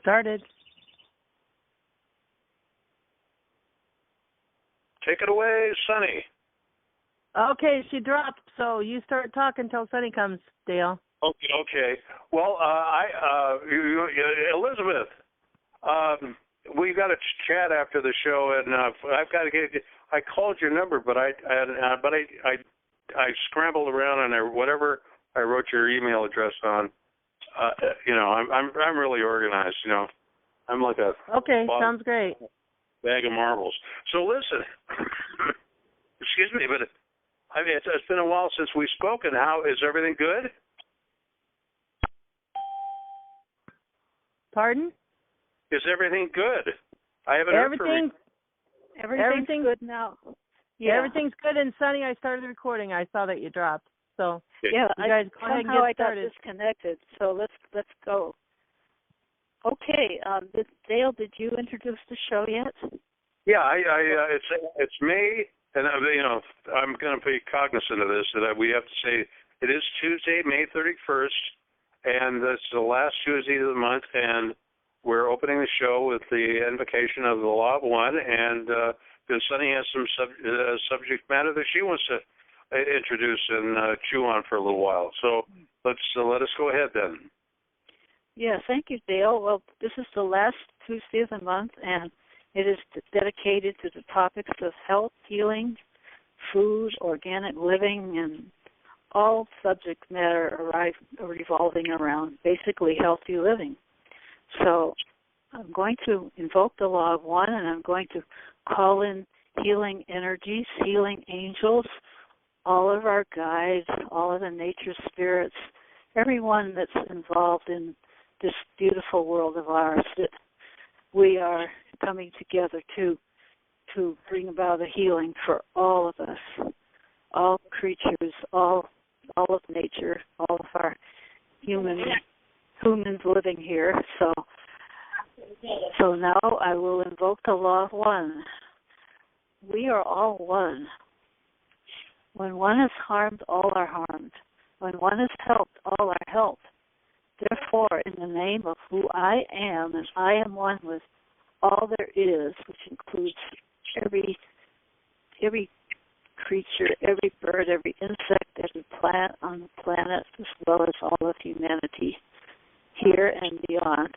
Started. Take it away, Sunny. Okay, she dropped, so you start talking until Sunny comes, Dale. Okay. Well, Elizabeth, we got to chat after the show, and I've got to get. I called your number, but I scrambled around and whatever I wrote your email address on. I'm really organized. I'm like a sounds great. Bag of marbles. So listen, excuse me, but it's been a while since we've spoken. How is everything good? Pardon? Is everything good? I haven't heard from you. Everything's good now. Yeah. Everything's good, and Sunny, I started recording. I saw that you dropped. So yeah, you guys go ahead and get started. I got disconnected. So let's go. Okay, Dale, did you introduce the show yet? Yeah, it's May, and I'm going to be cognizant of this, that we have to say it is Tuesday, May 31st, and it's the last Tuesday of the month, and we're opening the show with the invocation of the Law of One, and then Sunny has some subject matter that she wants to introduce and chew on for a little while. So let us go ahead then. Yeah, thank you, Dale. Well, this is the last Tuesday of the month, and it is dedicated to the topics of health, healing, food, organic living, and all subject matter revolving around basically healthy living. So I'm going to invoke the Law of One, and I'm going to call in healing energies, healing angels, all of our guides, all of the nature spirits, everyone that's involved in this beautiful world of ours, that we are coming together to bring about a healing for all of us, all creatures, all of nature, all of our humans living here. So now I will invoke the Law of One. We are all one. When one is harmed, all are harmed. When one is helped, all are helped. Therefore, in the name of who I am, and I am one with all there is, which includes every creature, every bird, every insect, every plant on the planet, as well as all of humanity, here and beyond.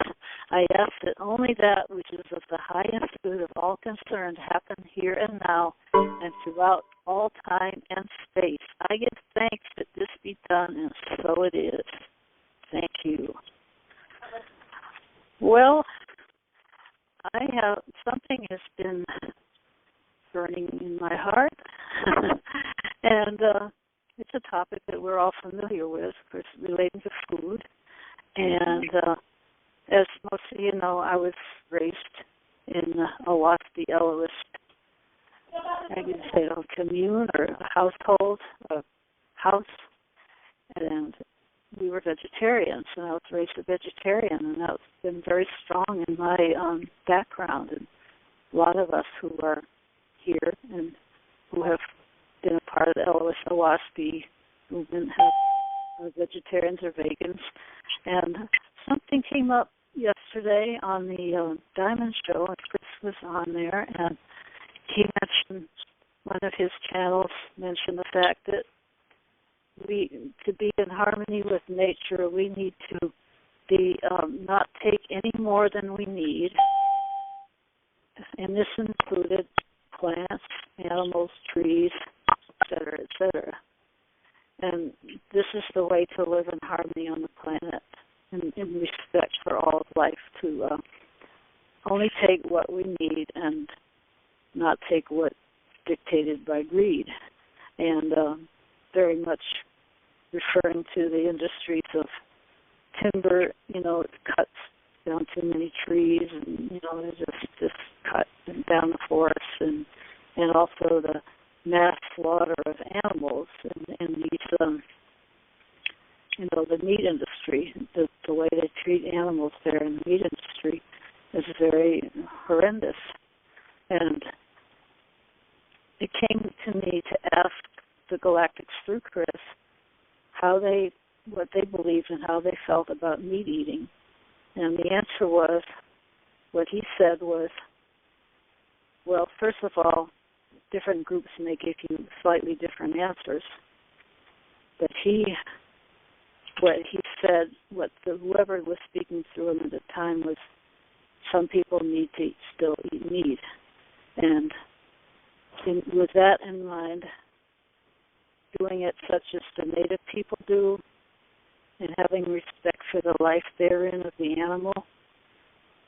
I ask that only that which is of the highest good of all concerned happen here and now and throughout all time and space. I give thanks that this be done, and so it is. Thank you. Well, something has been burning in my heart, and it's a topic that we're all familiar with, of course, relating to food. And as most of you know, I was raised in a Owaspee Elohist, I could say a commune or a household, a house, and we were vegetarians, and I was raised a vegetarian, and that's been very strong in my background. And a lot of us who are here and who have been a part of the Elohist Owaspee movement are vegetarians or vegans. And something came up yesterday on the Diamond Show, and Chris was on there, and he mentioned, one of his channels mentioned the fact that to be in harmony with nature, we need to be not take any more than we need, and this included plants, animals, trees, etc., etc. And this is the way to live in harmony on the planet, in respect for all of life, to only take what we need and not take what's dictated by greed, and very much referring to the industries of timber, it cuts down too many trees, and they just cut down the forests, and also the mass slaughter of animals, and these the meat industry, the way they treat animals there in the meat industry is very horrendous. And it came to me to ask the Galactic's thru Chris what they believed and how they felt about meat eating. And the answer was, what he said was, well, first of all, different groups may give you slightly different answers. But whoever was speaking through him at the time was, some people need to still eat meat. And with that in mind, doing it such as the native people do, and having respect for the life therein of the animal,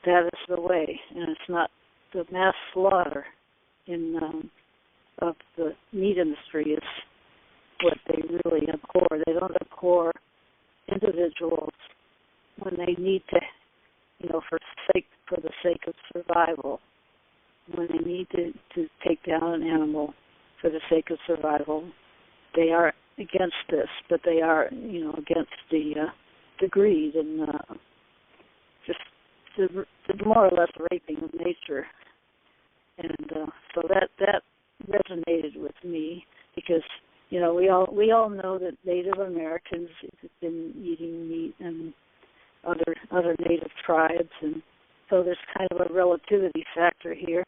that is the way. And it's not the mass slaughter of the meat industry is what they really abhor. They don't abhor individuals when they need to, for the sake of survival, when they need to take down an animal for the sake of survival. They are against this, but they are, against the greed and just the more or less raping of nature. And so that resonated with me because, we all know that Native Americans have been eating meat and other Native tribes, and so there's kind of a relativity factor here.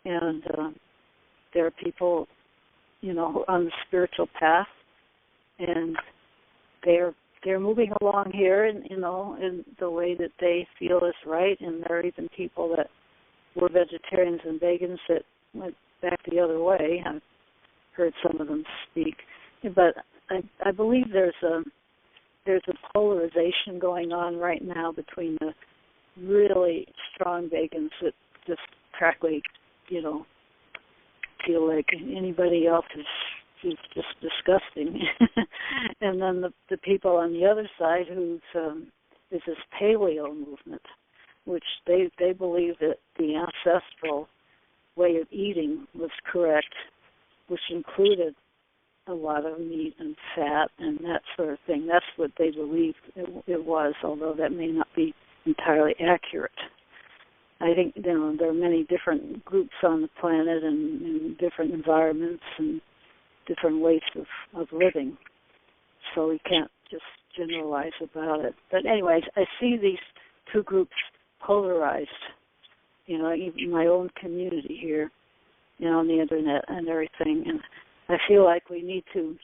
And there are people, on the spiritual path, and they're moving along here, in the way that they feel is right. And there are even people that were vegetarians and vegans that went back the other way. I've heard some of them speak, but I believe there's a polarization going on right now between the really strong vegans that just practically, feel like anybody else is just disgusting, and then the people on the other side who's is this paleo movement, which they believe that the ancestral way of eating was correct, which included a lot of meat and fat and that sort of thing. That's what they believed it was, although that may not be entirely accurate. I think there are many different groups on the planet and different environments and different ways of living, so we can't just generalize about it. But anyways, I see these two groups polarized, even my own community here, on the internet and everything, and I feel like we need to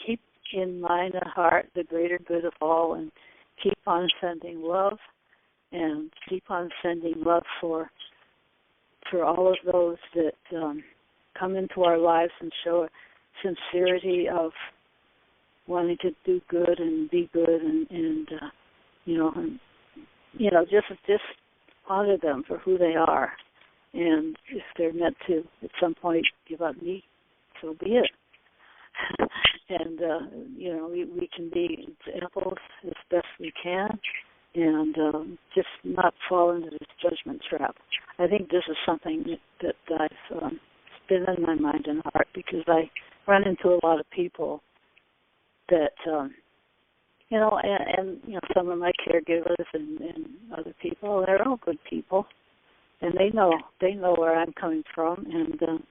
keep in mind and heart the greater good of all, and keep on sending love, and keep on sending love for all of those that come into our lives and show a sincerity of wanting to do good and be good, and just honor them for who they are. And if they're meant to at some point give up meat, so be it. And we can be examples as best we can, and just not fall into this judgment trap. I think this is something that I've been in my mind and heart, because I run into a lot of people that, and some of my caregivers and other people, they're all good people, and they know where I'm coming from, and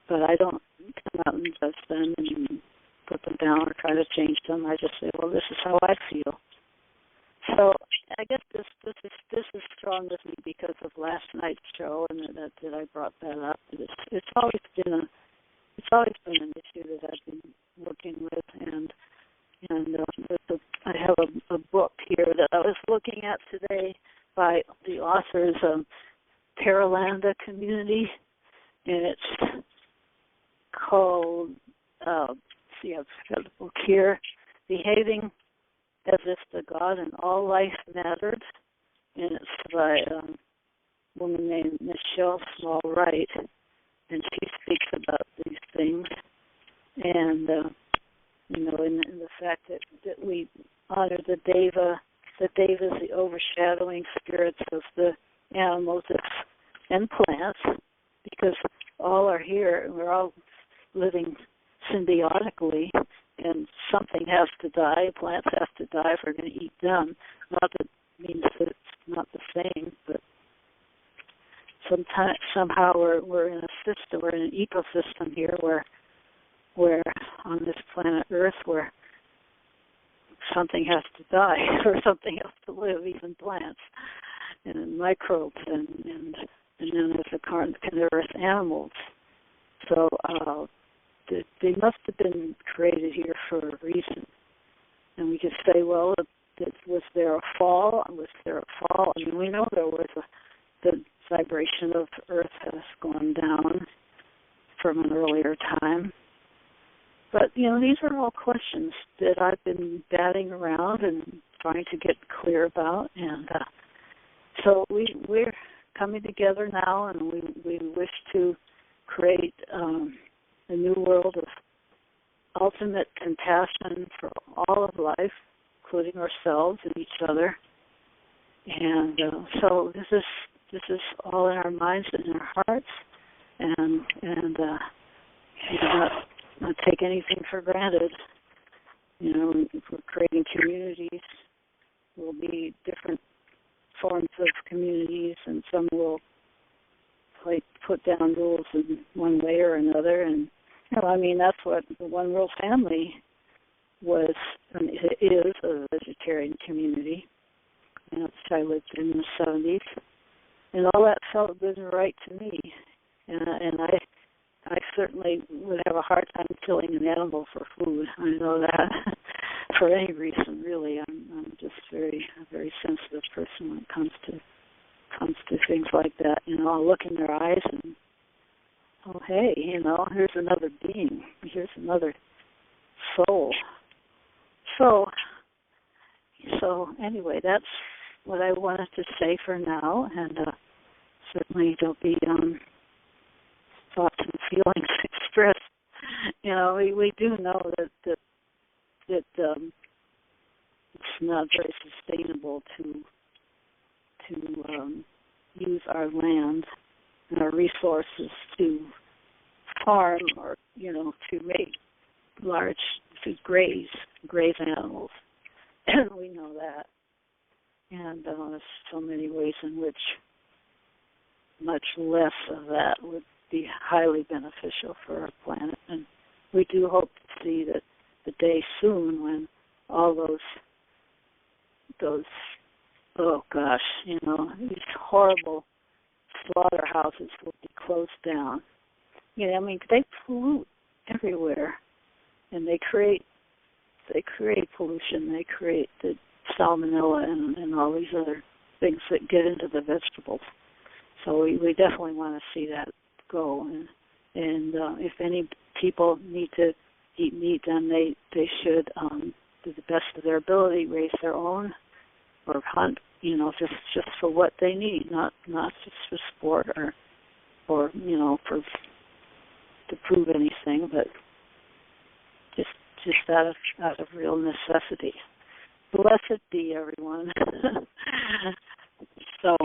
but I don't come out and judge them and put them down or try to change them. I just say, well, this is how I feel. So I guess this is strong with me because of last night's show, and that I brought that up. It's always been an issue that I've been working with, and I have a book here that I was looking at today by the authors of Paralanda Community, and it's called, I've got the book here, Behaving as If the God in All Life Mattered, and it's by a woman named Michelle Small-Wright, and she speaks about these things. And in the fact that we honor the Deva. The Deva is the overshadowing spirits of the animals and plants, because all are here and we're all living symbiotically, and something has to die. Plants have to die if we're going to eat them. Not that means that it's not the same, but somehow we're in a system, we're in an ecosystem here where on this planet Earth where something has to die or something has to live, even plants and microbes and then there's the carnivorous animals. So they must have been created here for a reason. And we could say, well, was there a fall? Was there a fall? I mean, we know there was the vibration of Earth has gone down from an earlier time. But, these are all questions that I've been batting around and trying to get clear about. And so we're coming together now, and we wish to create a new world of ultimate compassion for all of life, including ourselves and each other. And so this is all in our minds and in our hearts, and not take anything for granted. If we're creating communities, will be different forms of communities, and some will put down rules in one way or another. And that's what the One World Family was and is, a vegetarian community, which I lived in the 70s, and all that felt good and right to me. And I certainly would have a hard time killing an animal for food. I know that for any reason, really. I'm just a very sensitive person when it comes to things like that. I'll look in their eyes and, oh, hey, here's another being. Here's another soul. So anyway, that's what I wanted to say for now, and certainly don't be thoughts and feelings expressed. We do know that it's not very sustainable to use our land and our resources to farm or to make to graze animals. We know that, and there's so many ways in which much less of that would be highly beneficial for our planet. And we do hope to see that the day soon when all those these horrible slaughterhouses will be closed down. They pollute everywhere, and they create pollution. They create the salmonella and all these other things that get into the vegetables. So we definitely want to see that go. And if any people need to eat meat, then they should, to the best of their ability, raise their own or hunt, just for what they need, not just for sport or to prove anything, but just out of real necessity. Blessed be everyone. So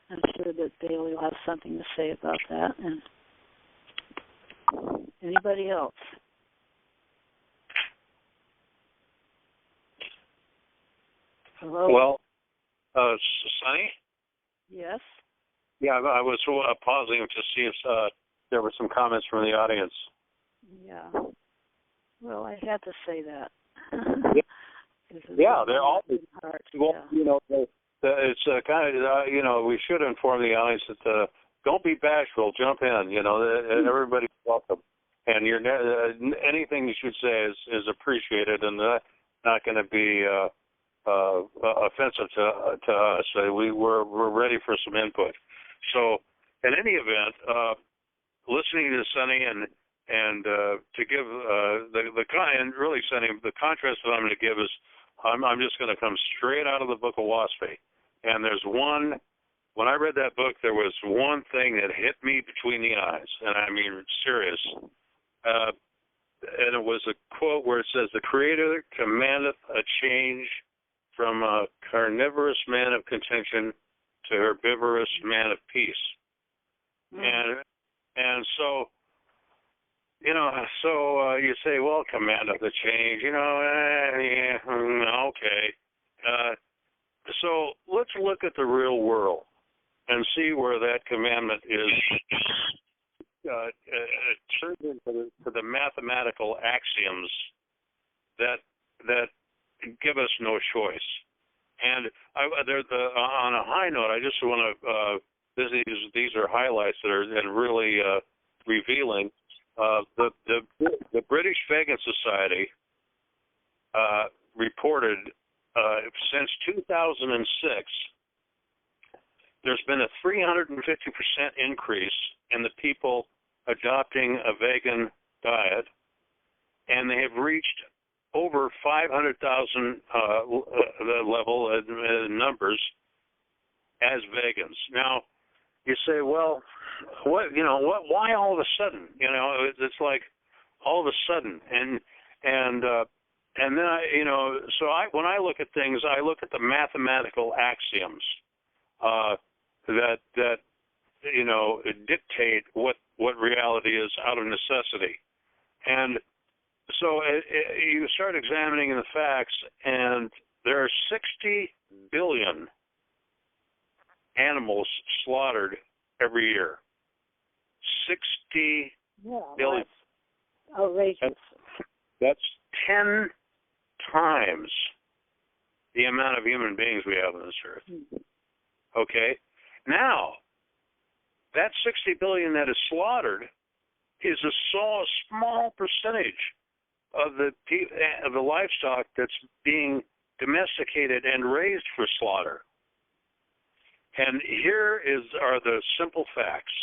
I'm sure that Bailey will have something to say about that. And anybody else? Hello? Well, Sonny? Yes? Yeah, I was pausing to see if there were some comments from the audience. Yeah. Well, I had to say that. Yeah, they're all. Well, yeah. It's kind of we should inform the audience that don't be bashful, jump in. Everybody's welcome, and anything you should say is appreciated, and not going to be offensive to us. We're ready for some input. So, in any event, listening to Sonny and to give Sonny, the contrast that I'm going to give is I'm just going to come straight out of the book of Waspy. And there's when I read that book, there was one thing that hit me between the eyes, and I mean serious. and it was a quote where it says, "The Creator commandeth a change from a carnivorous man of contention to herbivorous man of peace." And so, you say, well, commandeth a change, yeah, okay. So let's look at the real world and see where that commandment is turned into the mathematical axioms that give us no choice. And on a high note, I just want to these are highlights that are really revealing. The British Vegan Society reported since 2006, there's been a 350% increase in the people adopting a vegan diet, and they have reached over 500,000 level numbers as vegans. Now, you say, well, why all of a sudden? It's like all of a sudden, and then when I look at things, I look at the mathematical axioms that dictate what reality is out of necessity, and so you start examining the facts, and there are 60 billion animals slaughtered every year. 60 billion. That's outrageous. That's 10 times the amount of human beings we have on this earth. Okay? Now, that 60 billion that is slaughtered is a small percentage of the livestock that's being domesticated and raised for slaughter. And here are the simple facts.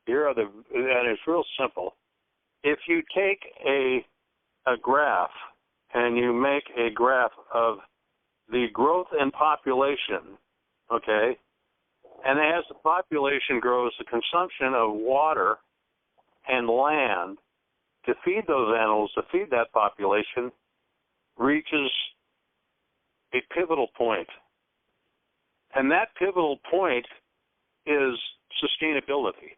And it's real simple. If you take a graph and you make a graph of the growth in population, okay, and as the population grows, the consumption of water and land to feed those animals, to feed that population, reaches a pivotal point. And that pivotal point is sustainability.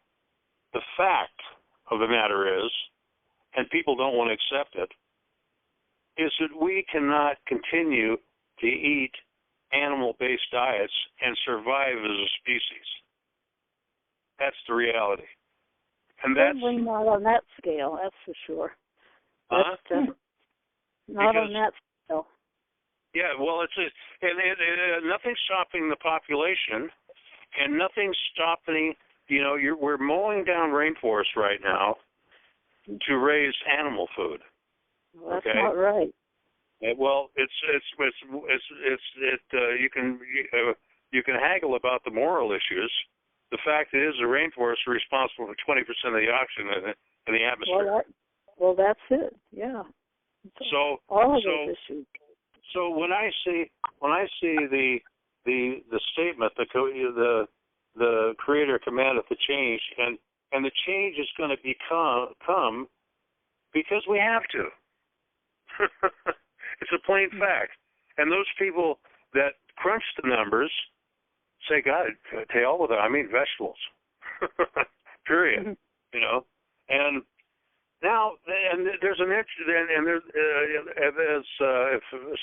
The fact of the matter is, and people don't want to accept it, is that we cannot continue to eat animal-based diets and survive as a species. That's the reality. And that's certainly not on that scale, that's for sure. Not on that scale. Yeah, well, nothing's stopping the population, and nothing's stopping. We're mowing down rainforests right now to raise animal food. Well, that's not right. Well, you can haggle about the moral issues. The fact is, the rainforests are responsible for 20% of the oxygen in the atmosphere. Well, that's it. Yeah. So all of those issues. So when I see the statement, the Creator commandeth the change, and the change is going to come because we have to. It's a plain fact. And those people that crunch the numbers say, God, to hell with it. I mean vegetables. Period. And now, and there's an as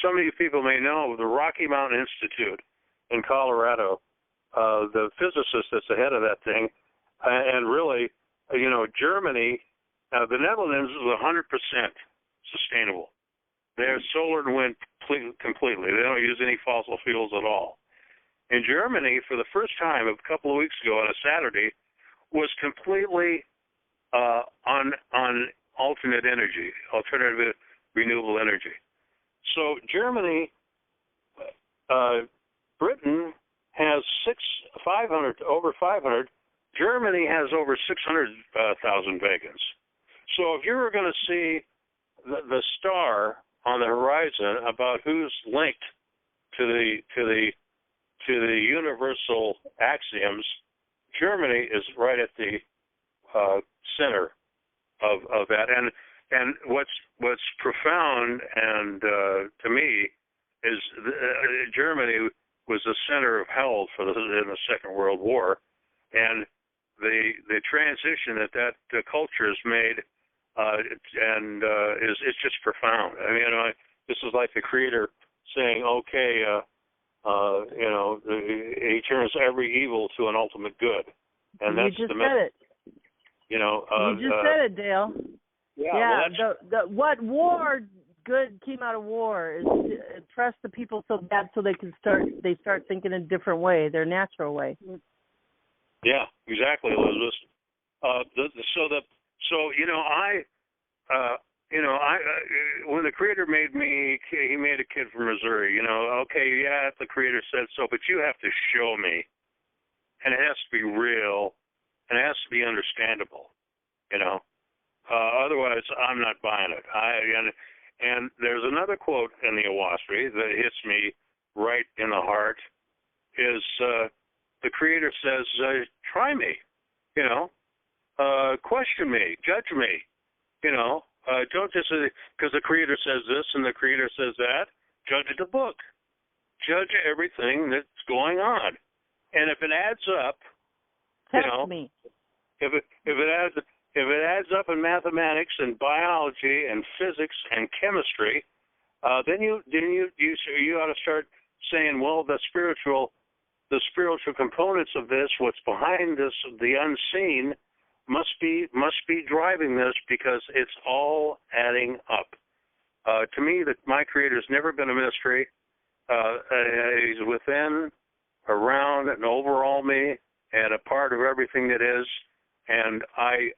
some of you people may know, the Rocky Mountain Institute in Colorado, the physicist that's the head of that thing, and really, Germany, the Netherlands is 100% sustainable. They have solar and wind completely. They don't use any fossil fuels at all. In Germany, for the first time a couple of weeks ago on a Saturday, was completely on alternate energy, alternative renewable energy. So Germany, Britain has over 500. Germany has over 600,000 vegans. So if you were going to see the star on the horizon about who's linked to the universal axioms, Germany is right at the center of that. And what's profound and to me is Germany was the center of hell in the Second World War, and the transition that culture has made is just profound. I mean, this is like the Creator saying, okay, he turns every evil to an ultimate good, and that's you just the said it. You just said it, Dale. Yeah. Well, what war good came out of war is trust the people so bad so they start thinking in a different way, their natural way. Yeah, exactly, Elizabeth. When the Creator made me, he made a kid from Missouri. Okay, yeah, the Creator said so, but you have to show me, and it has to be real, and it has to be understandable. Otherwise, I'm not buying it. And there's another quote in the Awasri that hits me right in the heart. Is the Creator says, "Try me, question me, judge me, don't just because the Creator says this and the Creator says that. Judge the book, judge everything that's going on, and if it adds up, test me. If it adds up in mathematics and biology and physics and chemistry, then you ought to start saying, well, the spiritual components of this, what's behind this, the unseen, must be driving this because it's all adding up. To me, my Creator's never been a mystery. He's within, around, and over all me, and a part of everything that is. And I,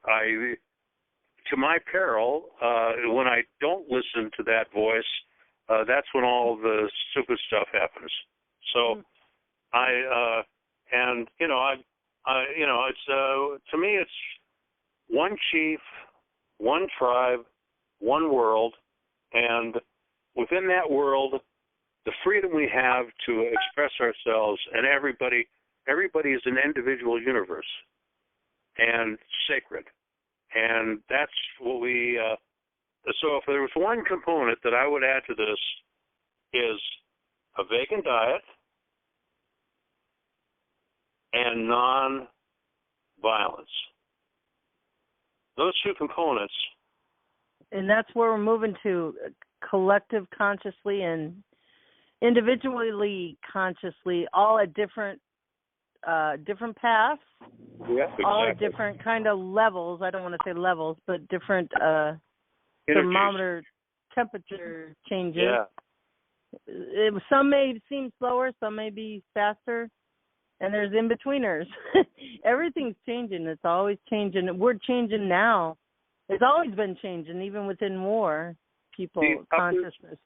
to my peril, when I don't listen to that voice, that's when all the stupid stuff happens. So, it's to me, it's one chief, one tribe, one world, and within that world, the freedom we have to express ourselves, and everybody is an individual universe. And sacred, and that's what we. So, if there was one component that I would add to this, is a vegan diet and non-violence. Those two components. And that's where we're moving to, collective consciously and individually consciously, all at different paths. Yeah, exactly. All at different kind of levels. I don't want to say levels, but different thermometer temperature changes. Yeah. Some may seem slower, some may be faster, and there's in-betweeners. Everything's changing. It's always changing. We're changing now. It's always been changing, even within war, consciousness.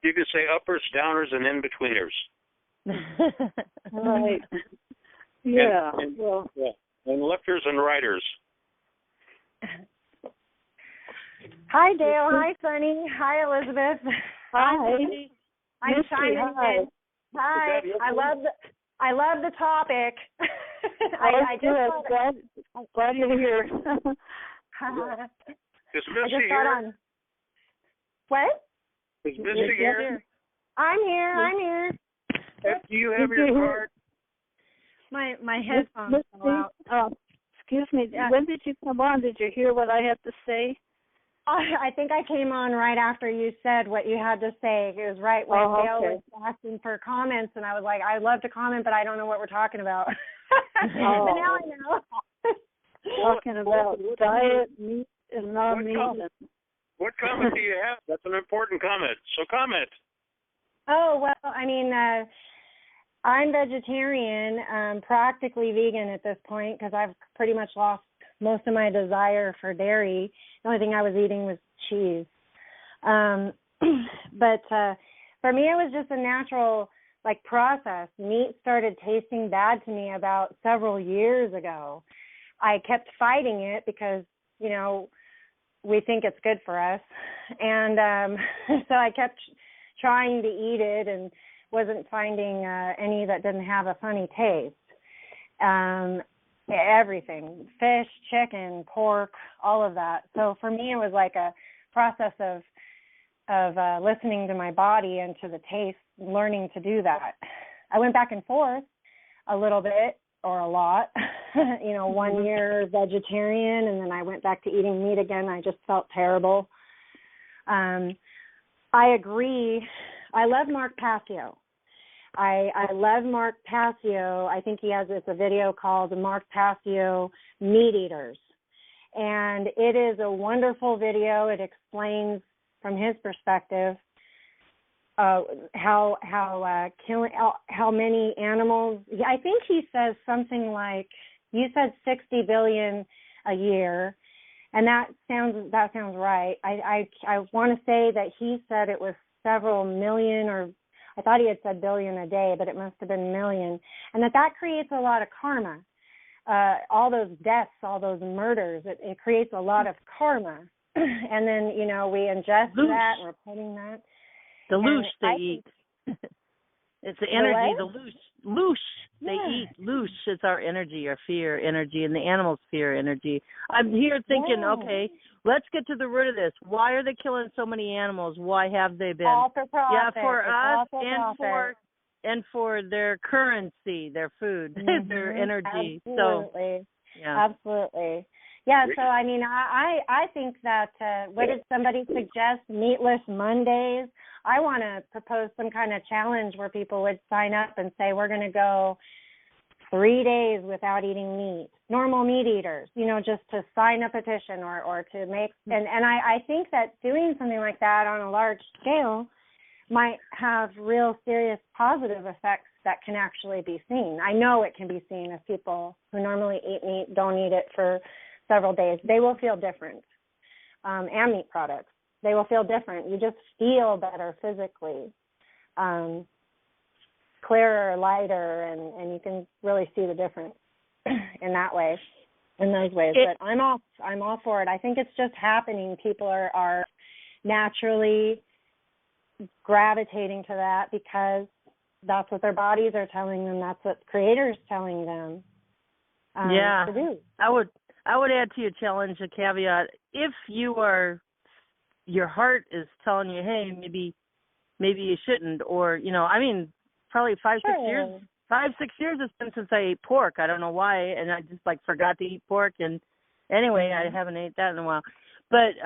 You could say uppers, downers, and in-betweeners. Right. Yeah. And lefters and righters. Hi, Dale. Hi, Sunny. Hi, Elizabeth. Hi. I'm chiming in. Hi. I love the topic. I'm glad you're here. Is Misty here? What? Is Misty here? I'm here. Do you have your card? My headphones fell out. Excuse me. When did you come on? Did you hear what I had to say? I think I came on right after you said what you had to say. It was right when Dale was asking for comments, and I was like, I'd love to comment, but I don't know what we're talking about. But now I know. Talking about diet, meat, and non-meat. What comment do you have? That's an important comment. So comment. Oh, well, I mean, I'm vegetarian, practically vegan at this point because I've pretty much lost most of my desire for dairy. The only thing I was eating was cheese. But for me, it was just a natural, process. Meat started tasting bad to me about several years ago. I kept fighting it because, we think it's good for us. And so I kept trying to eat it and wasn't finding any that didn't have a funny taste. everything, fish, chicken, pork, all of that. So for me, it was like a process of listening to my body and to the taste, learning to do that. I went back and forth a little bit or a lot, 1 year vegetarian, and then I went back to eating meat again. I just felt terrible. I agree. I love Mark Passio. I love Mark Passio. I think he has a video called Mark Passio Meat Eaters. And it is a wonderful video. It explains from his perspective how many animals. I think he says something like, you said 60 billion a year, and that sounds right. I want to say that he said it was several million, or I thought he had said billion a day, but it must have been million, and that creates a lot of karma. All those deaths, all those murders, it creates a lot of karma. And then, we ingest that and we're putting that. The loose they eat. It's the energy, the loose they eat. Loose, it's our energy, our fear energy, and the animals' fear energy. I'm here thinking, okay, let's get to the root of this. Why are they killing so many animals? Why have they been? All for profit. Yeah, for us and for their currency, their food, their energy. Absolutely. So, yeah. Absolutely. Yeah, so I think that what did somebody suggest? Meatless Mondays. I want to propose some kind of challenge where people would sign up and say, we're going to go 3 days without eating meat. Normal meat eaters, just to sign a petition or to make, and I think that doing something like that on a large scale might have real serious positive effects that can actually be seen. I know it can be seen if people who normally eat meat don't eat it for several days. They will feel different, and meat products. They will feel different. You just feel better physically, clearer, lighter, and you can really see the difference in that way, in those ways. But I'm all for it. I think it's just happening. People are naturally gravitating to that because that's what their bodies are telling them. That's what Creator's telling them to do. I would add to your challenge a caveat. If your heart is telling you, hey, maybe you shouldn't, or probably 5-6 years. 5-6 years it's been since I ate pork. I don't know why, and I just forgot to eat pork. And anyway, I haven't ate that in a while. But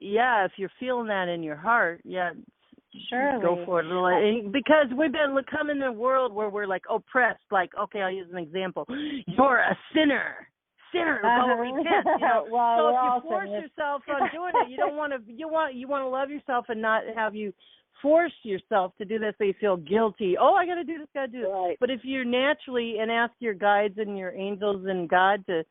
if you're feeling that in your heart, go for it. Because we've been coming in a world where we're oppressed. Okay, I'll use an example. You're a sinner. Repent. Well, so if you force yourself on doing it, you want to love yourself and not have you force yourself to do this so you feel guilty. Oh, I got to do this, got to do this. Right. But if you naturally, and ask your guides and your angels and God to,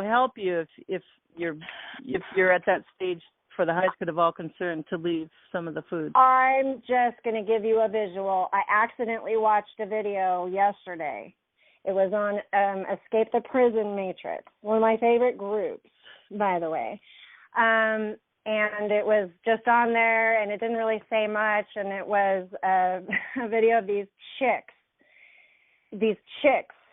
help you if you're at that stage for the highest good of all concerned to leave some of the food. I'm just going to give you a visual. I accidentally watched a video yesterday. It was on Escape the Prison Matrix, one of my favorite groups, by the way. And it was just on there, and it didn't really say much, and it was a video of these chicks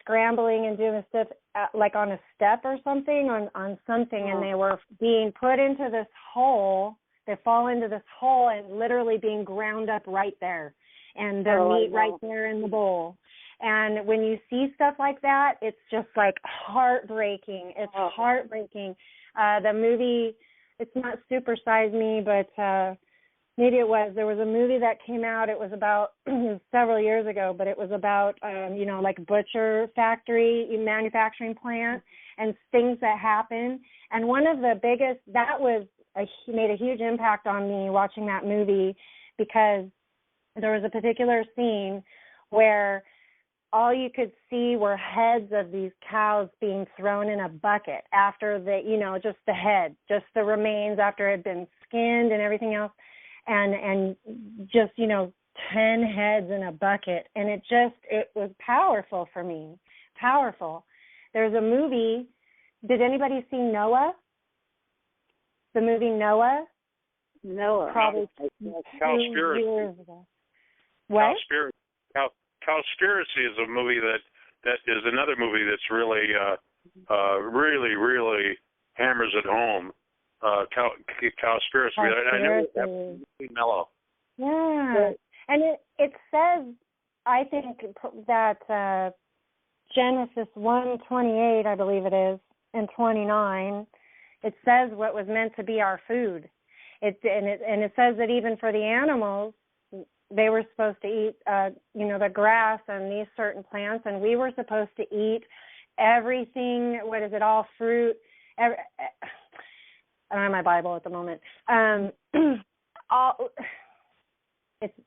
scrambling and doing stuff on a step or something, on something, and they were being put into this hole. They fall into this hole and literally being ground up right there, and their meat right there in the bowl. And when you see stuff like that, it's just heartbreaking. It's heartbreaking. The movie, it's not Super Size Me, but maybe it was. There was a movie that came out. It was about several years ago, but it was about, butcher factory, manufacturing plant, and things that happen. And one of the biggest, made a huge impact on me watching that movie, because there was a particular scene where all you could see were heads of these cows being thrown in a bucket after just the head, just the remains after it had been skinned and everything else, and just 10 heads in a bucket, and it was powerful for me, powerful. There's a movie. Did anybody see Noah? The movie Noah? Probably 2 years ago. What? Cowspiracy is a movie that that is another movie that's really really hammers it home. Cowspiracy. I know it's mellow. Yeah, and it says, I think that Genesis 1:28, I believe it is, and 29. It says what was meant to be our food. It says that even for the animals, they were supposed to eat, the grass and these certain plants, and we were supposed to eat everything. What is it? All fruit. I don't have my Bible at the moment.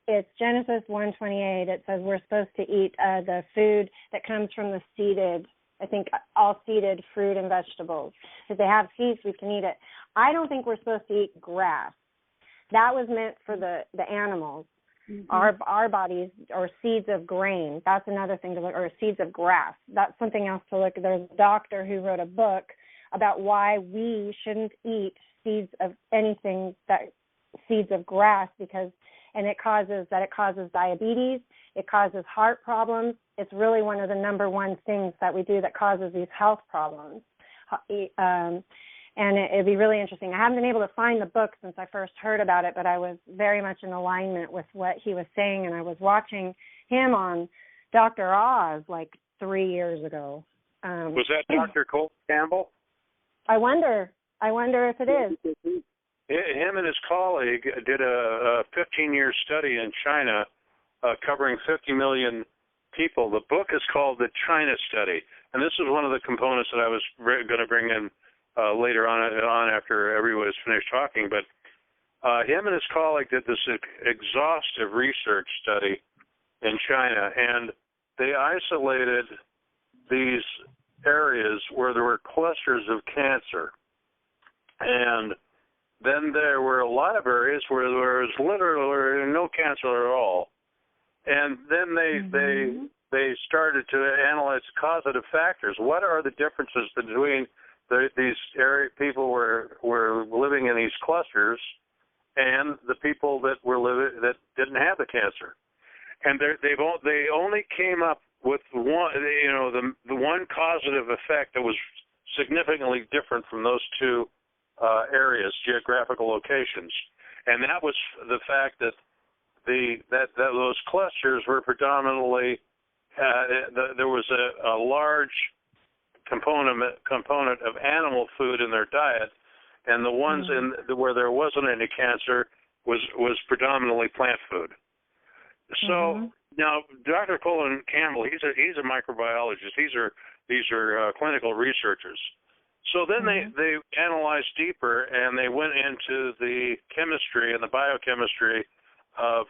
It's Genesis 1:28. It says we're supposed to eat the food that comes from the seeded. I think all seeded fruit and vegetables. If they have seeds, we can eat it. I don't think we're supposed to eat grass. That was meant for the animals. Mm-hmm. Our bodies, or seeds of grain. That's another thing to look, or seeds of grass. That's something else to look. There's a doctor who wrote a book about why we shouldn't eat seeds of anything seeds of grass, because it causes diabetes, it causes heart problems. It's really one of the number one things that we do that causes these health problems. And it'd be really interesting. I haven't been able to find the book since I first heard about it, but I was very much in alignment with what he was saying, and I was watching him on Dr. Oz like 3 years ago. Was that Dr. Cole Campbell? I wonder if it is. Him and his colleague did a 15-year study in China covering 50 million people. The book is called The China Study, and this is one of the components that I was going to bring in later on after everyone was finished talking. But him and his colleague did this exhaustive research study in China, and they isolated these areas where there were clusters of cancer. And then there were a lot of areas where there was literally no cancer at all. And then they started to analyze causative factors. What are the differences between these area people were living in these clusters and the people that that didn't have the cancer? And they only came up with one, the one causative effect that was significantly different from those two areas, geographical locations, and that was the fact that that those clusters were predominantly there was a large component of animal food in their diet, and the ones where there wasn't any cancer was predominantly plant food. So now Dr. Colin Campbell, he's a microbiologist. These are clinical researchers. So then they analyzed deeper, and they went into the chemistry and the biochemistry of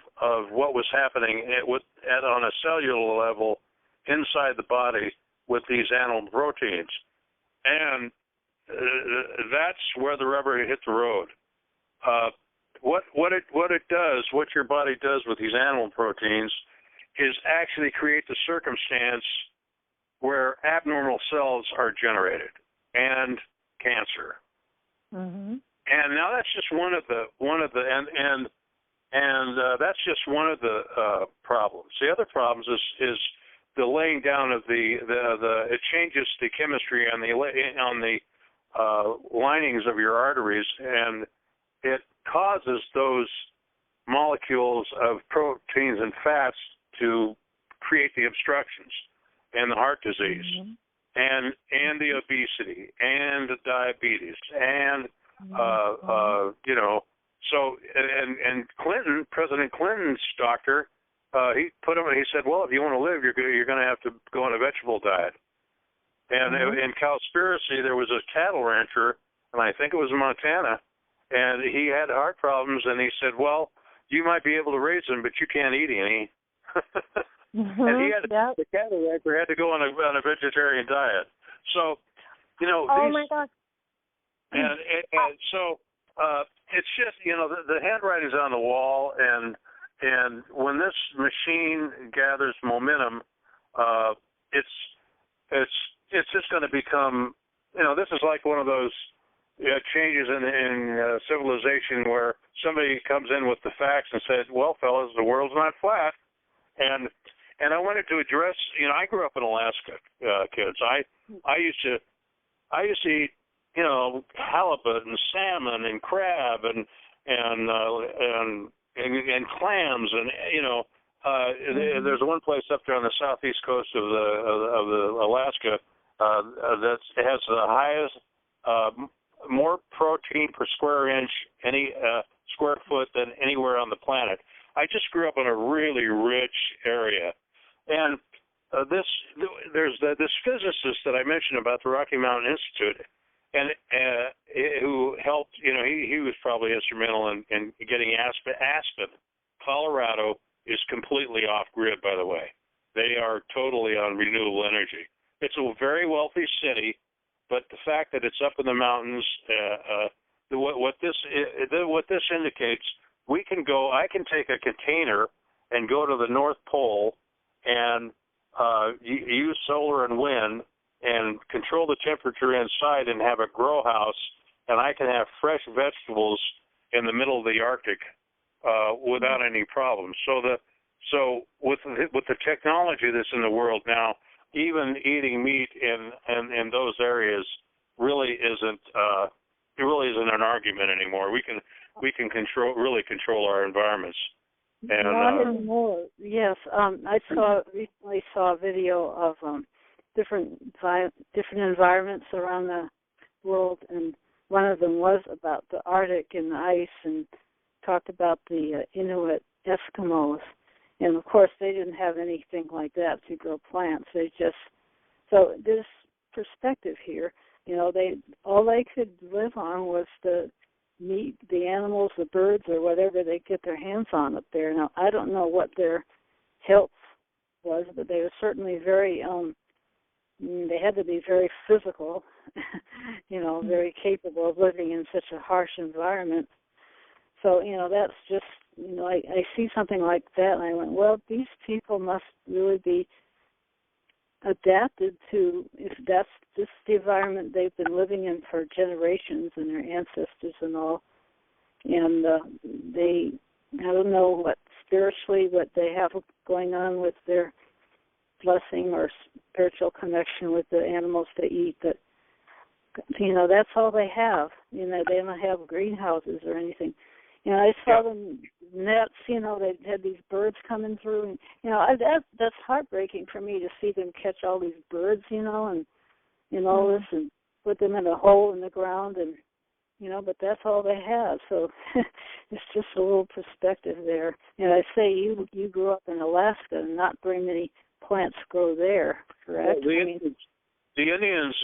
what was happening on a cellular level inside the body with these animal proteins. And that's where the rubber hit the road. What it does, what your body does with these animal proteins, is actually create the circumstance where abnormal cells are generated and cancer. And now that's just one of the that's just one of the problems. The other problems is the laying down of it changes the chemistry on the linings of your arteries, and it causes those molecules of proteins and fats to create the obstructions and the heart disease and the obesity and the diabetes and so President Clinton's doctor, he said, well, if you want to live, you're going to have to go on a vegetable diet. And in Cowspiracy, there was a cattle rancher, and I think it was in Montana, and he had heart problems, and he said, well, you might be able to raise them, but you can't eat any. And he had the cattle rancher had to go on a vegetarian diet. So, oh my gosh. And so it's just, the handwriting's on the wall, and when this machine gathers momentum, it's just going to become, this is like one of those changes in civilization where somebody comes in with the facts and says, well, fellas, the world's not flat. And And I wanted to address, I grew up in Alaska, kids. I used to eat, halibut and salmon and crab and clams and there's one place up there on the southeast coast of the Alaska that has the highest more protein per square inch any square foot than anywhere on the planet. I just grew up in a really rich area, and there's this physicist that I mentioned about the Rocky Mountain Institute, and who helped. He was probably instrumental in getting Aspen, Colorado is completely off grid. By the way, they are totally on renewable energy. It's a very wealthy city, but the fact that it's up in the mountains, what this indicates, I can take a container and go to the North Pole and use solar and wind and control the temperature inside and have a grow house, and I can have fresh vegetables in the middle of the Arctic without any problems. So with the technology that's in the world now, even eating meat in those areas really isn't an argument anymore. We can control our environments. And not anymore. Yes, I recently saw a video of different environments around the world, and one of them was about the Arctic and the ice, and talked about the Inuit Eskimos. And, of course, they didn't have anything like that to grow plants. So there's perspective here. All they could live on was the meat, the animals, the birds, or whatever they get their hands on up there. Now, I don't know what their health was, but they were certainly very, they had to be very physical, very capable of living in such a harsh environment. So, that's just, I see something like that, and I went, well, these people must really be adapted to, if that's just the environment they've been living in for generations and their ancestors and all. And I don't know what they have going on with their blessing or spiritual connection with the animals they eat, but, that's all they have. They don't have greenhouses or anything. I saw them nets, they had these birds coming through, and, that's heartbreaking for me to see them catch all these birds, and all this, and put them in a hole in the ground, and, but that's all they have. So it's just a little perspective there. And I say you grew up in Alaska, and not very many plants grow there, correct? Well, the Indians,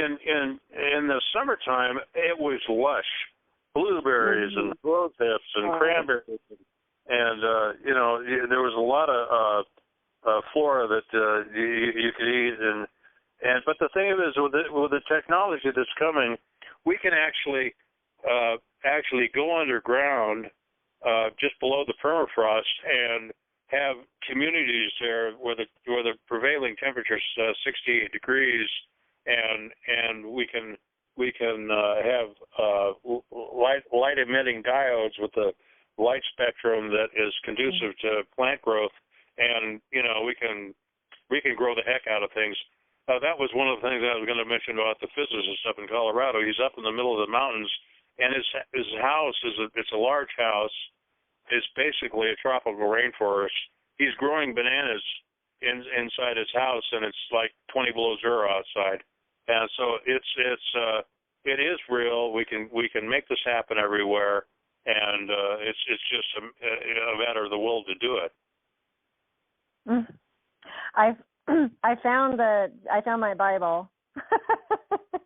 in the summertime, it was lush. Blueberries and rose hips and cranberries, and there was a lot of flora that you could eat, but the thing is, with the technology that's coming, we can actually go underground just below the permafrost and have communities there where the prevailing temperature is 68 degrees, and we can have light emitting diodes with a light spectrum that is conducive to plant growth, and we can grow the heck out of things. That was one of the things I was going to mention about the physicist up in Colorado. He's up in the middle of the mountains, and his house it's a large house. It's basically a tropical rainforest. He's growing bananas inside his house, and it's like 20 below zero outside. And so it is real. We can make this happen everywhere, and it's just a matter of the will to do it. I found my Bible.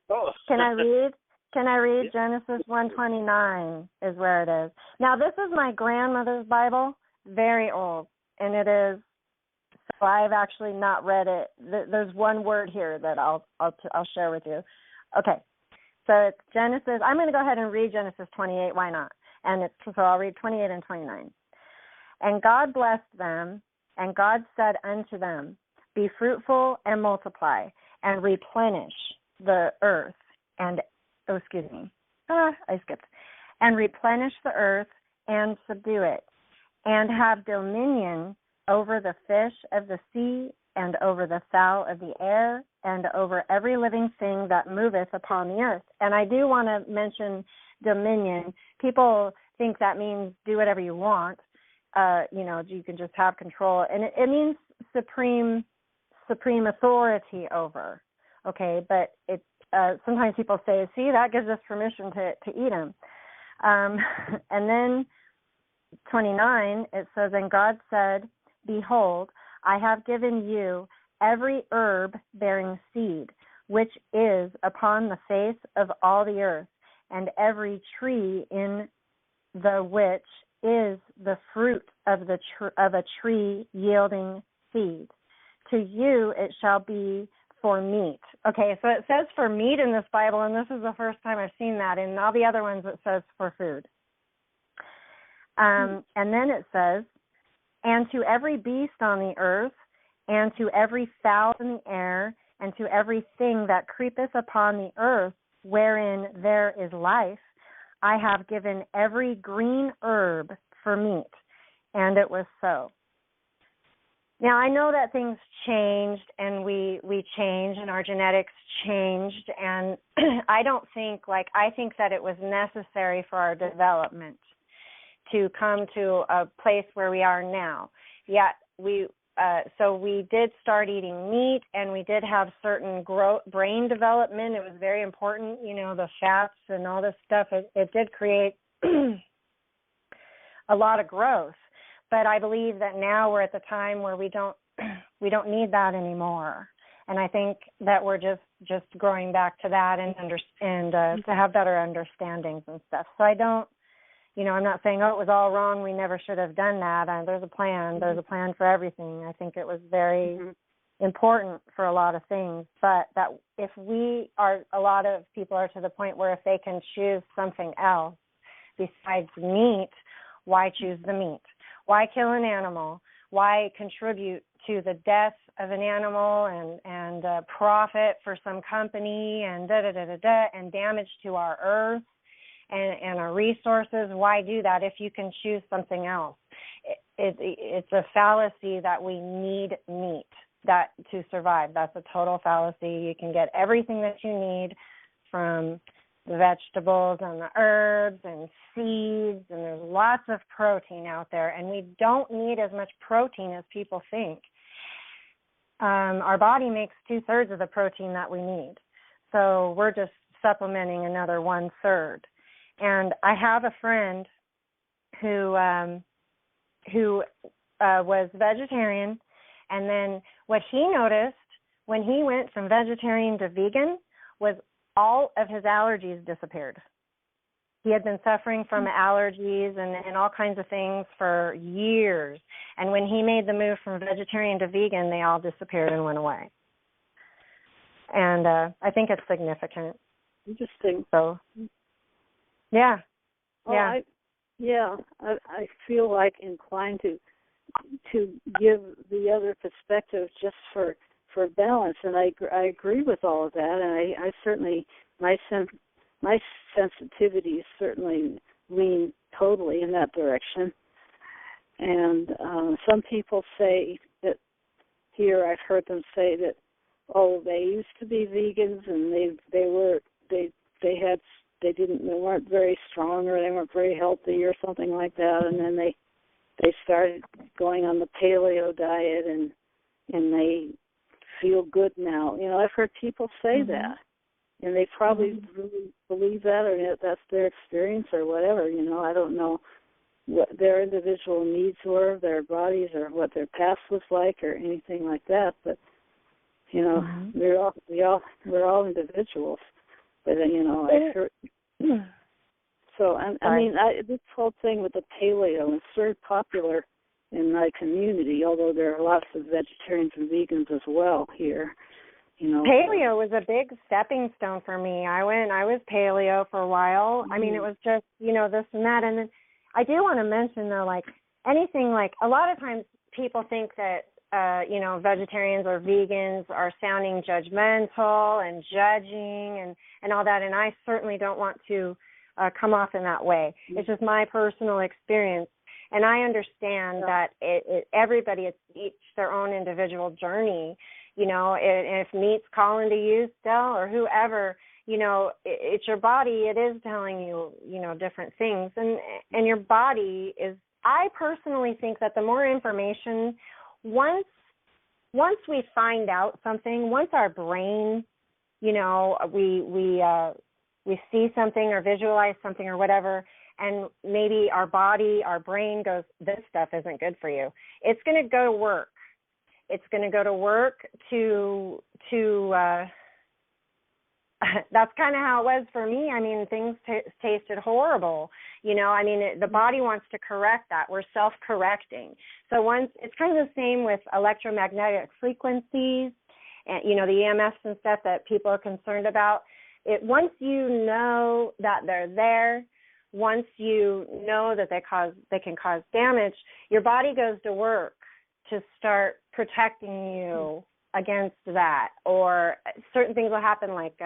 Oh. Can I read? Genesis 1:29 is where it is. Now this is my grandmother's Bible, very old, and it is. So I've actually not read it. There's one word here that I'll share with you. Okay, so it's Genesis. I'm going to go ahead and read Genesis 28. Why not? So I'll read 28 and 29. And God blessed them, and God said unto them, be fruitful and multiply, and replenish the earth. And and replenish the earth and subdue it, and have dominion over the fish of the sea, and over the fowl of the air, and over every living thing that moveth upon the earth. And I do want to mention dominion. People think that means do whatever you want. You can just have control. And it means supreme authority over. Okay, but it sometimes people say, see, that gives us permission to eat them. And then 29, it says, and God said, behold, I have given you every herb bearing seed, which is upon the face of all the earth, and every tree in the which is the fruit of a tree yielding seed. To you it shall be for meat. Okay, so it says for meat in this Bible, and this is the first time I've seen that. In all the other ones it says for food. And then it says, and to every beast on the earth, and to every fowl in the air, and to every thing that creepeth upon the earth, wherein there is life, I have given every green herb for meat. And it was so. Now, I know that things changed, and we changed, and our genetics changed, and I think that it was necessary for our development to come to a place where we are now. Yet so we did start eating meat, and we did have certain brain development. It was very important, the fats and all this stuff. It did create a lot of growth. But I believe that now we're at the time where we don't need that anymore. And I think that we're just growing back to that and to have better understandings and stuff. So I don't. I'm not saying, it was all wrong, we never should have done that. There's a plan. There's a plan for everything. I think it was very important for a lot of things. But that if a lot of people are to the point where if they can choose something else besides meat, why choose the meat? Why kill an animal? Why contribute to the death of an animal and profit for some company and and damage to our earth? And our resources, why do that if you can choose something else? It's a fallacy that we need meat to survive. That's a total fallacy. You can get everything that you need from the vegetables and the herbs and seeds, and there's lots of protein out there, and we don't need as much protein as people think. Our body makes 2/3 of the protein that we need, so we're just supplementing another 1/3. And I have a friend who was vegetarian, and then what he noticed when he went from vegetarian to vegan was all of his allergies disappeared. He had been suffering from allergies and all kinds of things for years. And when he made the move from vegetarian to vegan, they all disappeared and went away. And I think it's significant. Interesting. So, yeah. Well, yeah. I feel like inclined to give the other perspective just for balance, and I agree with all of that, and I certainly my sensitivities certainly lean totally in that direction. And some people say that here I've heard them say that they used to be vegans and they weren't very strong or they weren't very healthy or something like that, and then they started going on the paleo diet and they feel good now. I've heard people say that, and they probably really believe that, or that's their experience or whatever. I don't know what their individual needs were, their bodies, or what their past was like, or anything like that. But we're all individuals. But I heard. So this whole thing with the paleo is very popular in my community, although there are lots of vegetarians and vegans as well here. Paleo was a big stepping stone for me. I was paleo for a while. I mean, it was just, this and that. And then I do want to mention, though, a lot of times people think that, vegetarians or vegans are sounding judgmental and judging and all that. And I certainly don't want to come off in that way. It's just my personal experience. And I understand that everybody, it's each their own individual journey. You know, if meat's calling to you still, or whoever, you know, it's your body. It is telling you, you know, different things, and your body is. I personally think that the more information, once we find out something, once our brain, you know, we see something or visualize something or whatever, and maybe our body, our brain goes, this stuff isn't good for you. It's going to go to work. It's going to go to work to that's kind of how it was for me. I mean, things tasted horrible. You know, I mean, the body wants to correct that. We're self-correcting. So once, it's kind of the same with electromagnetic frequencies and, you know, the EMFs and stuff that people are concerned about. Once you know that they're there, once you know that they can cause damage, your body goes to work to start protecting you against that, or certain things will happen, like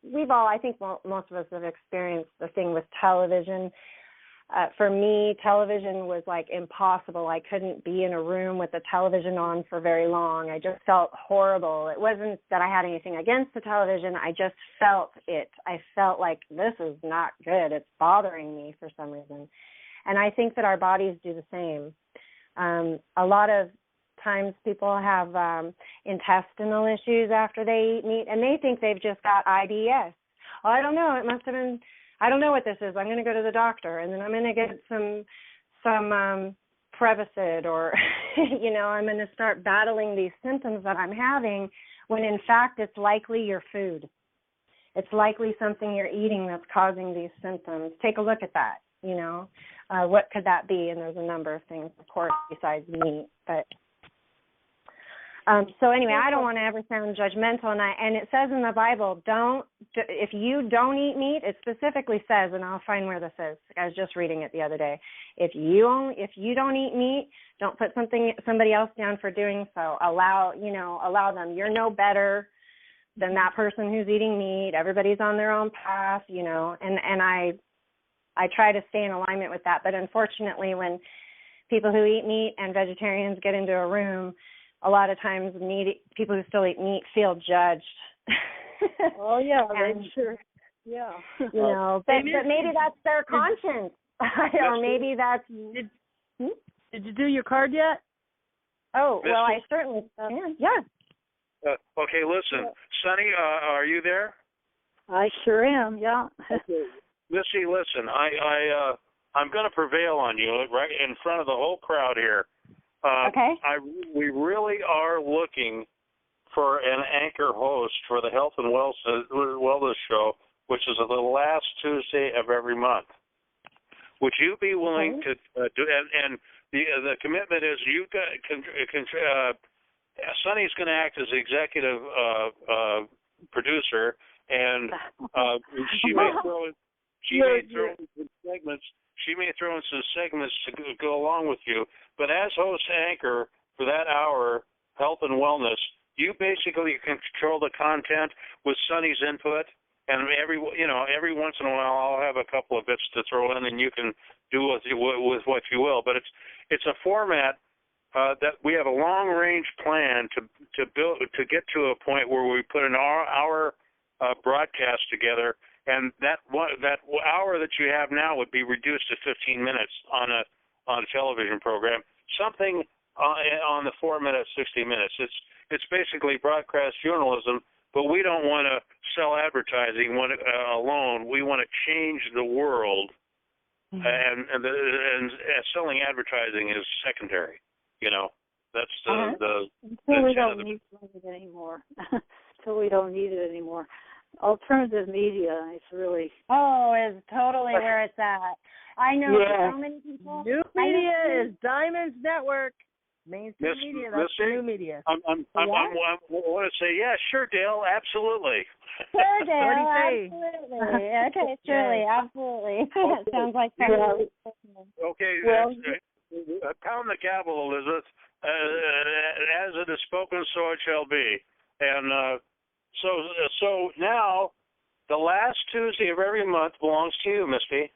we've all, I think most of us have experienced the thing with television. For me, television was like impossible. I couldn't be in a room with the television on for very long. I just felt horrible. It wasn't that I had anything against the television. I just felt it. I felt like this is not good. It's bothering me for some reason. And I think that our bodies do the same. A lot of times people have intestinal issues after they eat meat, and they think they've just got IBS. Oh, I don't know. It must have been, I don't know what this is. I'm going to go to the doctor, and then I'm going to get some Prevacid, or, you know, I'm going to start battling these symptoms that I'm having, when in fact it's likely your food. It's likely something you're eating that's causing these symptoms. Take a look at that, you know. What could that be? And there's a number of things, of course, besides meat, but... so anyway, I don't want to ever sound judgmental, and it says in the Bible, if you don't eat meat, it specifically says, and I'll find where this is. I was just reading it the other day. If you don't eat meat, don't put somebody else down for doing so. Allow them. You're no better than that person who's eating meat. Everybody's on their own path, you know. And I try to stay in alignment with that. But unfortunately, when people who eat meat and vegetarians get into a room, a lot of times people who still eat meat feel judged. Oh, yeah, I'm sure. Yeah. You know, but maybe that's their conscience. Or maybe that's... Did you do your card yet? Oh, well, I certainly can. Yeah. Okay, listen. Sunny, are you there? I sure am, yeah. Okay. Missy, listen, I'm going to prevail on you right in front of the whole crowd here. Okay. We really are looking for an anchor host for the Health and Wellness Show, which is the last Tuesday of every month. Would you be willing to do? And the commitment is Sunny's going to act as the executive producer, and she may throw in some segments. She may throw in some segments to go along with you, but as host anchor for that hour, health and wellness, you basically control the content with Sunny's input, and every once in a while I'll have a couple of bits to throw in, and you can do with what you will. But it's a format that we have a long range plan to build to get to a point where we put an hour broadcast together. And that hour that you have now would be reduced to 15 minutes on a television program. Something on the 4-minute, 60 minutes. It's basically broadcast journalism, but we don't want to sell advertising alone. We want to change the world, and selling advertising is secondary. You know, that's until we don't need it anymore. Until we don't need it anymore. Alternative media is really... is totally where it's at. I know so many people... New media is Diamond's network. Mainstream media, that's new media. I want to say, yeah, sure, Dale, absolutely. Sure, Dale, absolutely. Okay, surely, absolutely. Sounds like fun. Okay, pound the gavel, Elizabeth. As it is spoken, so it shall be. And... So now, the last Tuesday of every month belongs to you, Misty.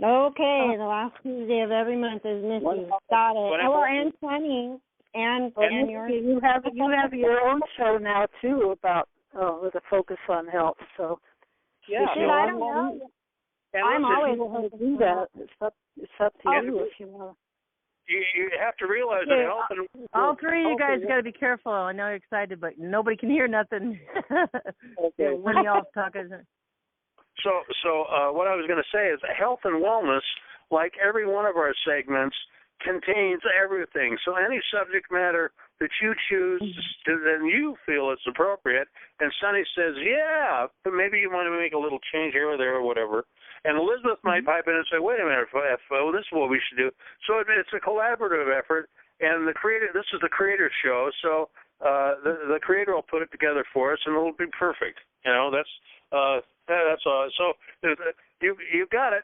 Okay, the last Tuesday of every month is Missy. Got it. Well, and 20. And yours. You have your own show now too about with a focus on health. So yeah, I don't know. I'm always going to do that. It's up to you if you want. You have to realize that health and all three of you guys got to be careful. I know you're excited, but nobody can hear nothing. Okay. When y'all talking. So what I was going to say is health and wellness, like every one of our segments, contains everything. So any subject matter that you choose and you feel it's appropriate, and Sunny says, yeah, but maybe you want to make a little change here or there or whatever, and Elizabeth might pipe in and say, wait a minute, this is what we should do. So it's a collaborative effort, and this is the creator show, so the creator will put it together for us, and it'll be perfect. That's all. So you got it.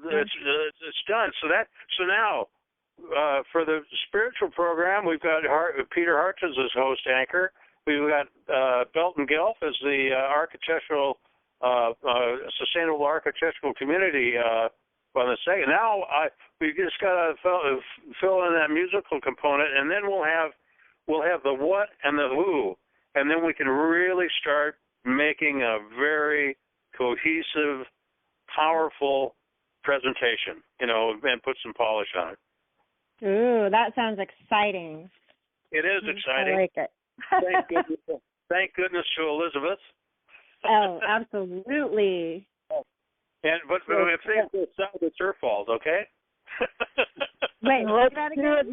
It's done. So now for the spiritual program, we've got Peter Hartgens as host anchor. We've got Belton Gelf as the sustainable architectural community on the second. Now we just got to fill in that musical component, and then we'll have the what and the who, and then we can really start making a very cohesive, powerful presentation, and put some polish on it. Ooh, that sounds exciting. It is exciting. I like it. Thank goodness to Elizabeth. Oh, absolutely. But if things go south, it's her fault, okay? Wait, let's do it.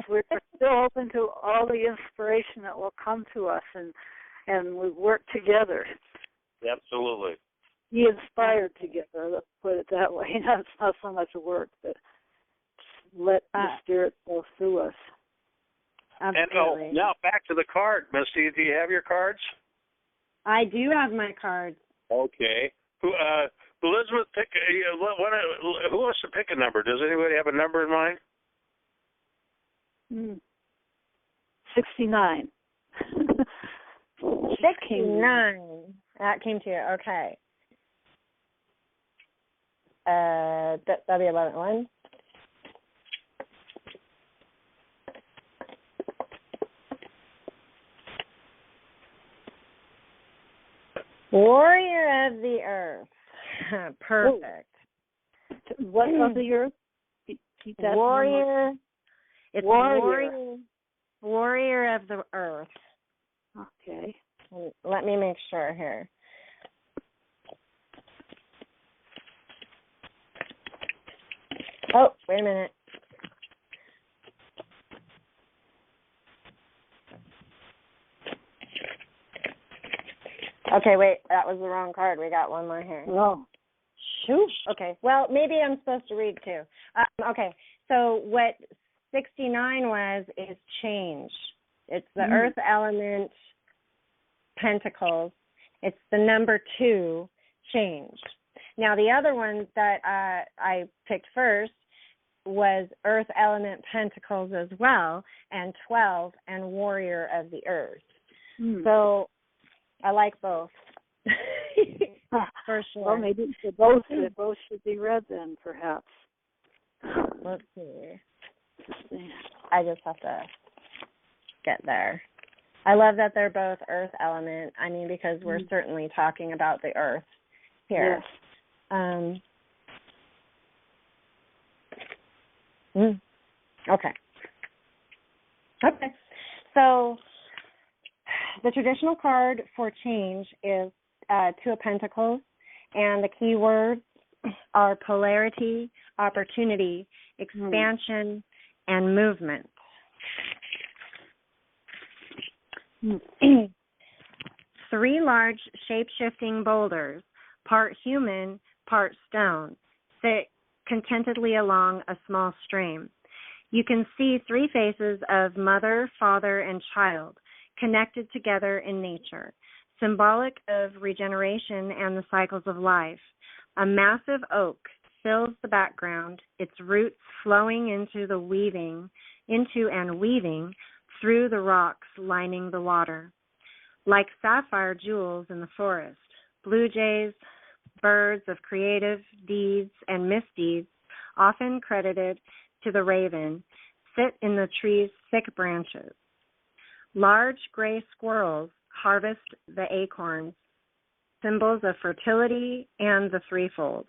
We're still open to all the inspiration that will come to us, and we work together. Absolutely. Be inspired together, let's put it that way. It's not so much work, but let the Spirit go through us. Absolutely. And now back to the card. Misty, do you have your cards? I do have my cards. Okay. Elizabeth, who wants to pick a number? Does anybody have a number in mind? 69. 69. That came to you. Okay. That'll be 11. Warrior of the Earth. Perfect. What of the Earth? Keep that Warrior. It's Warrior of the Earth. Okay. Let me make sure here. Oh, wait a minute. Okay, wait, that was the wrong card. We got one more here. Oh. Shoot. Okay, well, maybe I'm supposed to read two. Okay, so what 69 is change. It's the earth element, pentacles. It's the number 2, change. Now, the other one that I picked first was earth element, pentacles as well, and 12, and warrior of the earth. So I like both. For sure. Well, maybe both should be read then, perhaps. Let's see. I just have to get there. I love that they're both earth element. I mean, because we're certainly talking about the earth here. Yes. Okay. So the traditional card for change is Two of Pentacles, and the key words are polarity, opportunity, expansion, and movement. 3 large shape-shifting boulders, part human, part stone, sit contentedly along a small stream. You can see 3 faces of mother, father, and child connected together in nature, symbolic of regeneration and the cycles of life. A massive oak fills the background, its roots flowing into and weaving through the rocks lining the water. Like sapphire jewels in the forest, blue jays, birds of creative deeds and misdeeds, often credited to the raven, sit in the tree's thick branches. Large gray squirrels harvest the acorns, symbols of fertility and the threefold.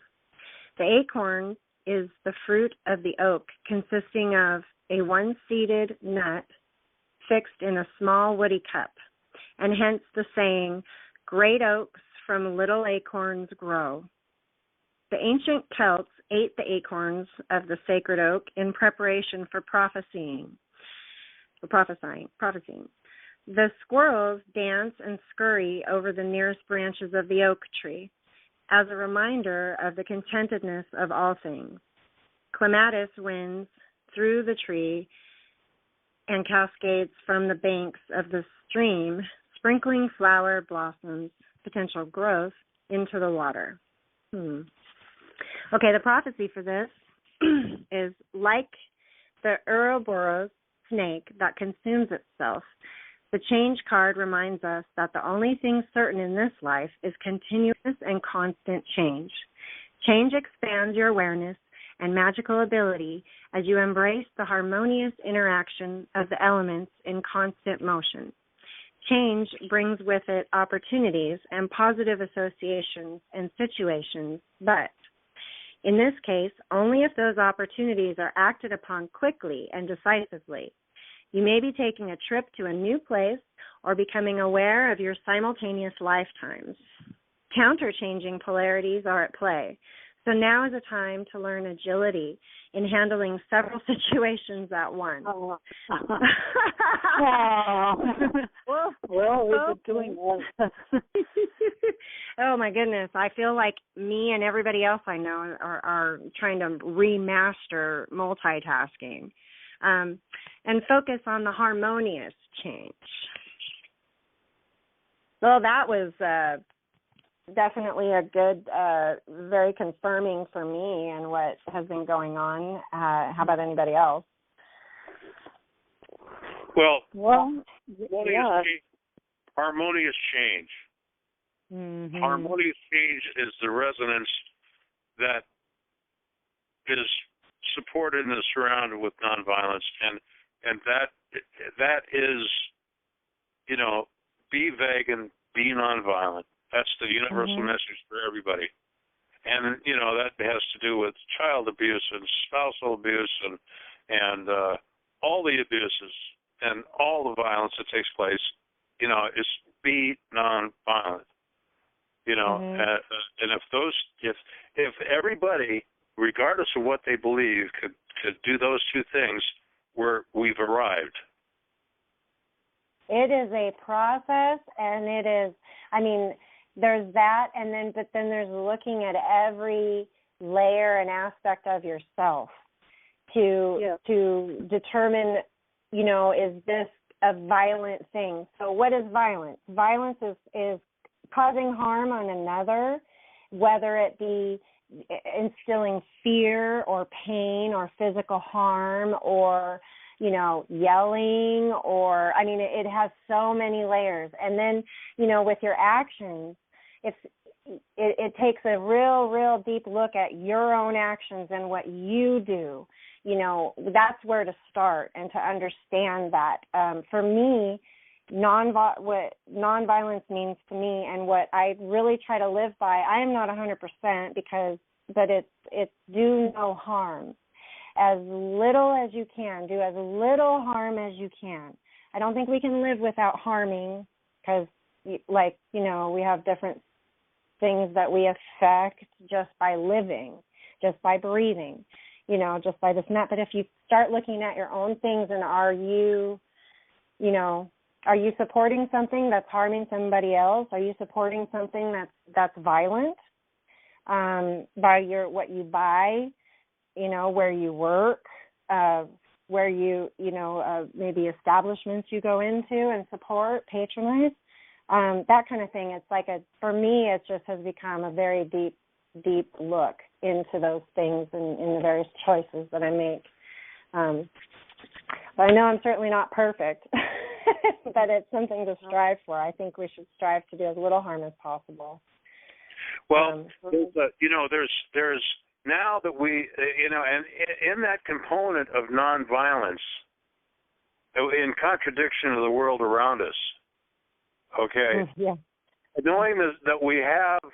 The acorn is the fruit of the oak, consisting of a one-seeded nut fixed in a small woody cup, and hence the saying, "Great oaks from little acorns grow." The ancient Celts ate the acorns of the sacred oak in preparation for prophesying. The squirrels dance and scurry over the nearest branches of the oak tree as a reminder of the contentedness of all things. Clematis winds through the tree and cascades from the banks of the stream, sprinkling flower blossoms, potential growth, into the water. Okay, the prophecy for this is like the Ouroboros snake that consumes itself. The change card reminds us that the only thing certain in this life is continuous and constant change. Change expands your awareness and magical ability as you embrace the harmonious interaction of the elements in constant motion. Change brings with it opportunities and positive associations and situations, but in this case, only if those opportunities are acted upon quickly and decisively. You may be taking a trip to a new place or becoming aware of your simultaneous lifetimes. Counter-changing polarities are at play, so now is a time to learn agility in handling several situations at once. Oh. Well, we've been doing that. Oh, my goodness. I feel like me and everybody else I know are trying to remaster multitasking and focus on the harmonious change. Well, that was definitely a good, very confirming for me and what has been going on. How about anybody else? Well, yeah. Harmonious change. Mm-hmm. Harmonious change is the resonance that is supported and surrounded with nonviolence, and that is, be vegan, be nonviolent. That's the universal message for everybody. And, that has to do with child abuse and spousal abuse and all the abuses and all the violence that takes place, is be nonviolent. And if everybody, regardless of what they believe, could do those two things, we've arrived. It is a process, and it is, there's that, but then there's looking at every layer and aspect of yourself to determine, is this a violent thing? So what is violence? Violence is causing harm on another, whether it be instilling fear or pain or physical harm or, yelling or, it has so many layers. And then, with your actions, it takes a real deep look at your own actions and what you do. That's where to start and to understand that. For me, what nonviolence means to me and what I really try to live by, I am not 100% but it's do no harm. As little as you can. Do as little harm as you can. I don't think we can live without harming because, we have different things that we affect just by living, just by breathing, just by this and that. But if you start looking at your own things and are you supporting something that's harming somebody else? Are you supporting something that's violent by what you buy, where you work, where you, maybe establishments you go into and support, patronize, that kind of thing. It's for me, it just has become a very deep look into those things and in the various choices that I make. But I know I'm certainly not perfect, but it's something to strive for. I think we should strive to do as little harm as possible. Well, there's now that we, and in that component of nonviolence, in contradiction to the world around us, okay, yeah. knowing that we have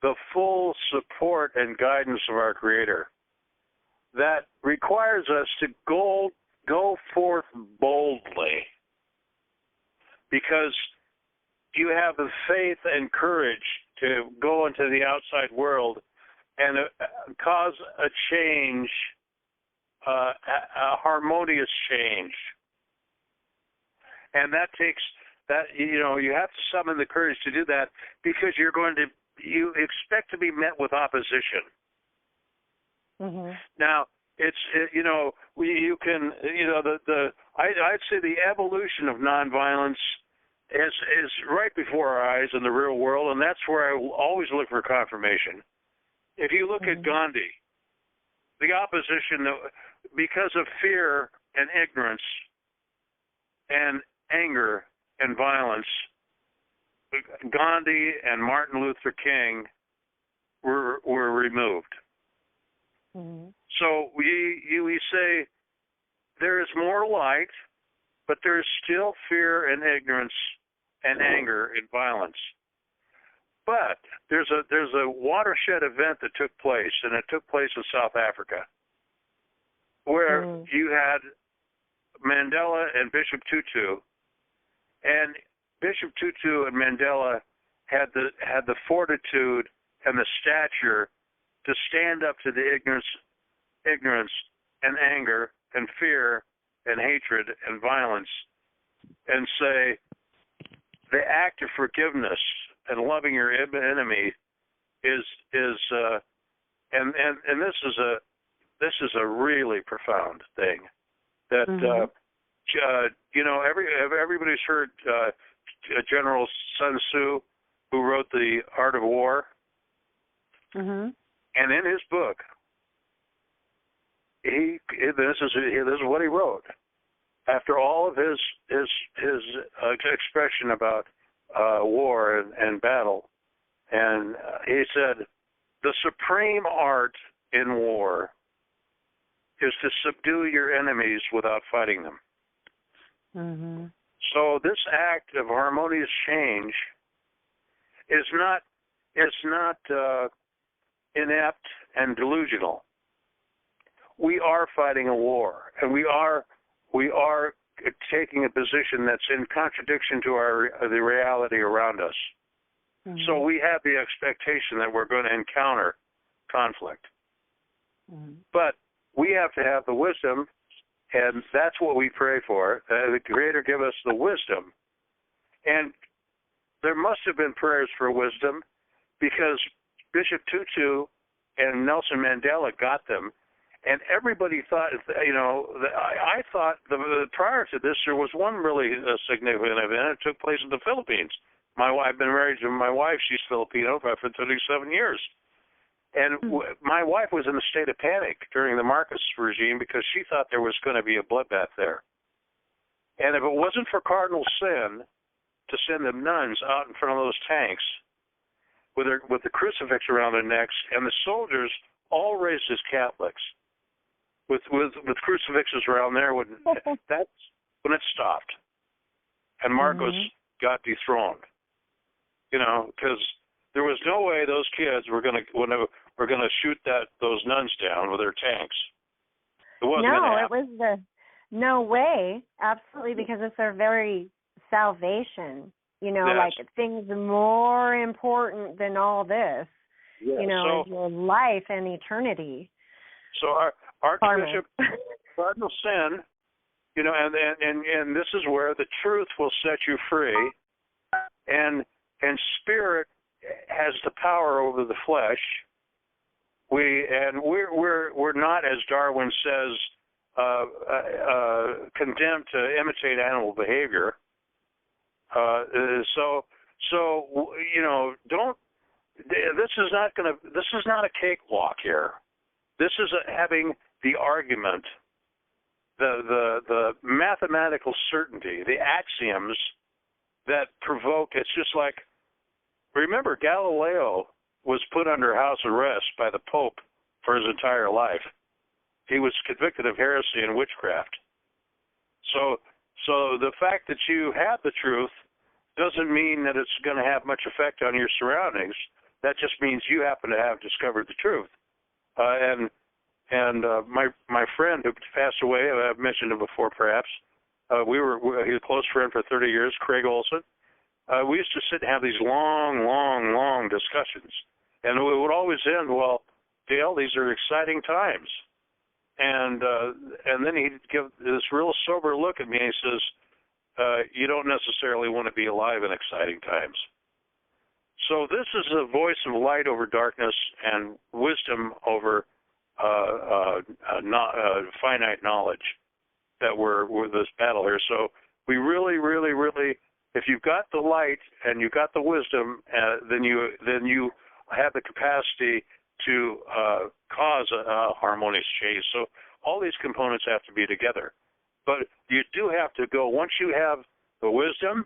the full support and guidance of our Creator, that requires us to go forth boldly, because you have the faith and courage to go into the outside world and cause a change, a harmonious change. And that takes that, you have to summon the courage to do that, because you expect to be met with opposition. Mm-hmm. Now, I'd say the evolution of nonviolence is right before our eyes in the real world, and that's where I will always look for confirmation. If you look at Gandhi, the opposition, because of fear and ignorance and anger and violence, Gandhi and Martin Luther King were removed. Mm-hmm. So we say there is more light, but there's still fear and ignorance and anger and violence. But there's a watershed event that took place, and it took place in South Africa, where you had Mandela and Bishop Tutu, and Bishop Tutu and Mandela had the fortitude and the stature to stand up to the ignorance and anger and fear and hatred and violence, and say the act of forgiveness and loving your enemy is this is a really profound thing that everybody's heard General Sun Tzu, who wrote The Art of War, and in his book, this is what he wrote after all of his expression about war and battle, and he said, the supreme art in war is to subdue your enemies without fighting them. Mm-hmm. So this act of harmonious change is not inept and delusional. We are fighting a war, and we are taking a position that's in contradiction to the reality around us. Mm-hmm. So we have the expectation that we're going to encounter conflict. Mm-hmm. But we have to have the wisdom, and that's what we pray for. The Creator give us the wisdom. And there must have been prayers for wisdom, because Bishop Tutu and Nelson Mandela got them. And everybody thought, I thought prior to this, there was one really significant event. It took place in the Philippines. I've been married to my wife. She's Filipino for 37 years. And my wife was in a state of panic during the Marcos regime, because she thought there was going to be a bloodbath there. And if it wasn't for Cardinal Sin to send the nuns out in front of those tanks with the crucifix around their necks, and the soldiers all raised as Catholics, with crucifixes around there, that's when it stopped, and Marcos got dethroned. Because there was no way those kids were going to shoot those nuns down with their tanks. It wasn't going to happen. No way, absolutely, because it's their very salvation. Yes. Like things more important than all this. Yes. Is your life and eternity. So our Archbishop Cardinal Sin, and this is where the truth will set you free, and spirit has the power over the flesh. We're not, as Darwin says, condemned to imitate animal behavior. Don't. This is not a cakewalk here. This is having the argument, the mathematical certainty, the axioms that provoke. It's just like, remember, Galileo was put under house arrest by the Pope for his entire life. He was convicted of heresy and witchcraft. So the fact that you have the truth doesn't mean that it's going to have much effect on your surroundings. That just means you happen to have discovered the truth. And my friend who passed away, I've mentioned him before perhaps, he was a close friend for 30 years, Craig Olson. We used to sit and have these long discussions. And it would always end, well, Dale, these are exciting times. And then he'd give this real sober look at me and he says, you don't necessarily want to be alive in exciting times. So this is a voice of light over darkness and wisdom over finite knowledge that we're this battle here. So we really, if you've got the light and you've got the wisdom, then you have the capacity to cause a harmonious change. So all these components have to be together. But you do have to go, once you have the wisdom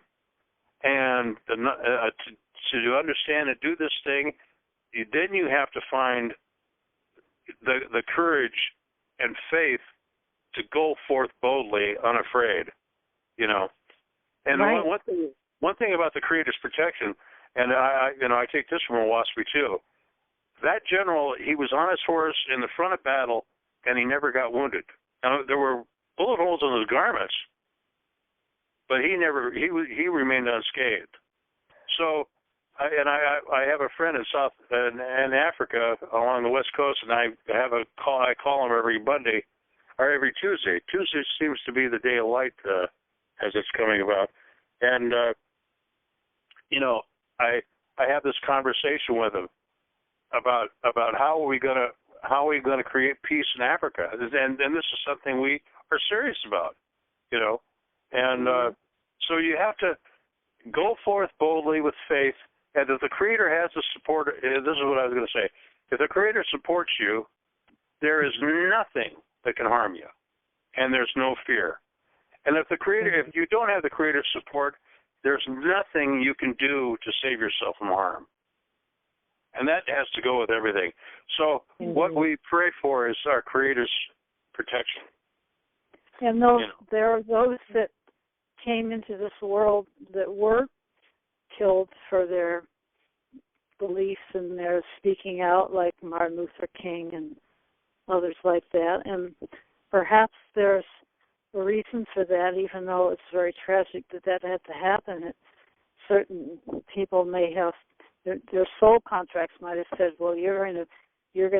and to understand and do this thing, then you have to find the courage and faith to go forth boldly, unafraid, you know. And right. one thing about the Creator's protection, and I take this from Owaspy too. That general, he was on his horse in the front of battle, and he never got wounded. Now there were bullet holes in his garments, but he remained unscathed. So, I have a friend in Africa along the West Coast, and I call him every Monday or every Tuesday. Tuesday seems to be the day of light as it's coming about, and I have this conversation with him about how are we gonna create peace in Africa, and this is something we are serious about, and so you have to go forth boldly with faith, and if the Creator has the support, this is what I was going to say, if the Creator supports you, there is nothing that can harm you, and there's no fear. And if you don't have the Creator's support, there's nothing you can do to save yourself from harm. And that has to go with everything. So what we pray for is our Creator's protection. And there are those that came into this world that were killed for their beliefs and their speaking out, like Martin Luther King and others like that. And perhaps there's a reason for that, even though it's very tragic that had to happen. Certain people may have their soul contracts might have said, well, you're going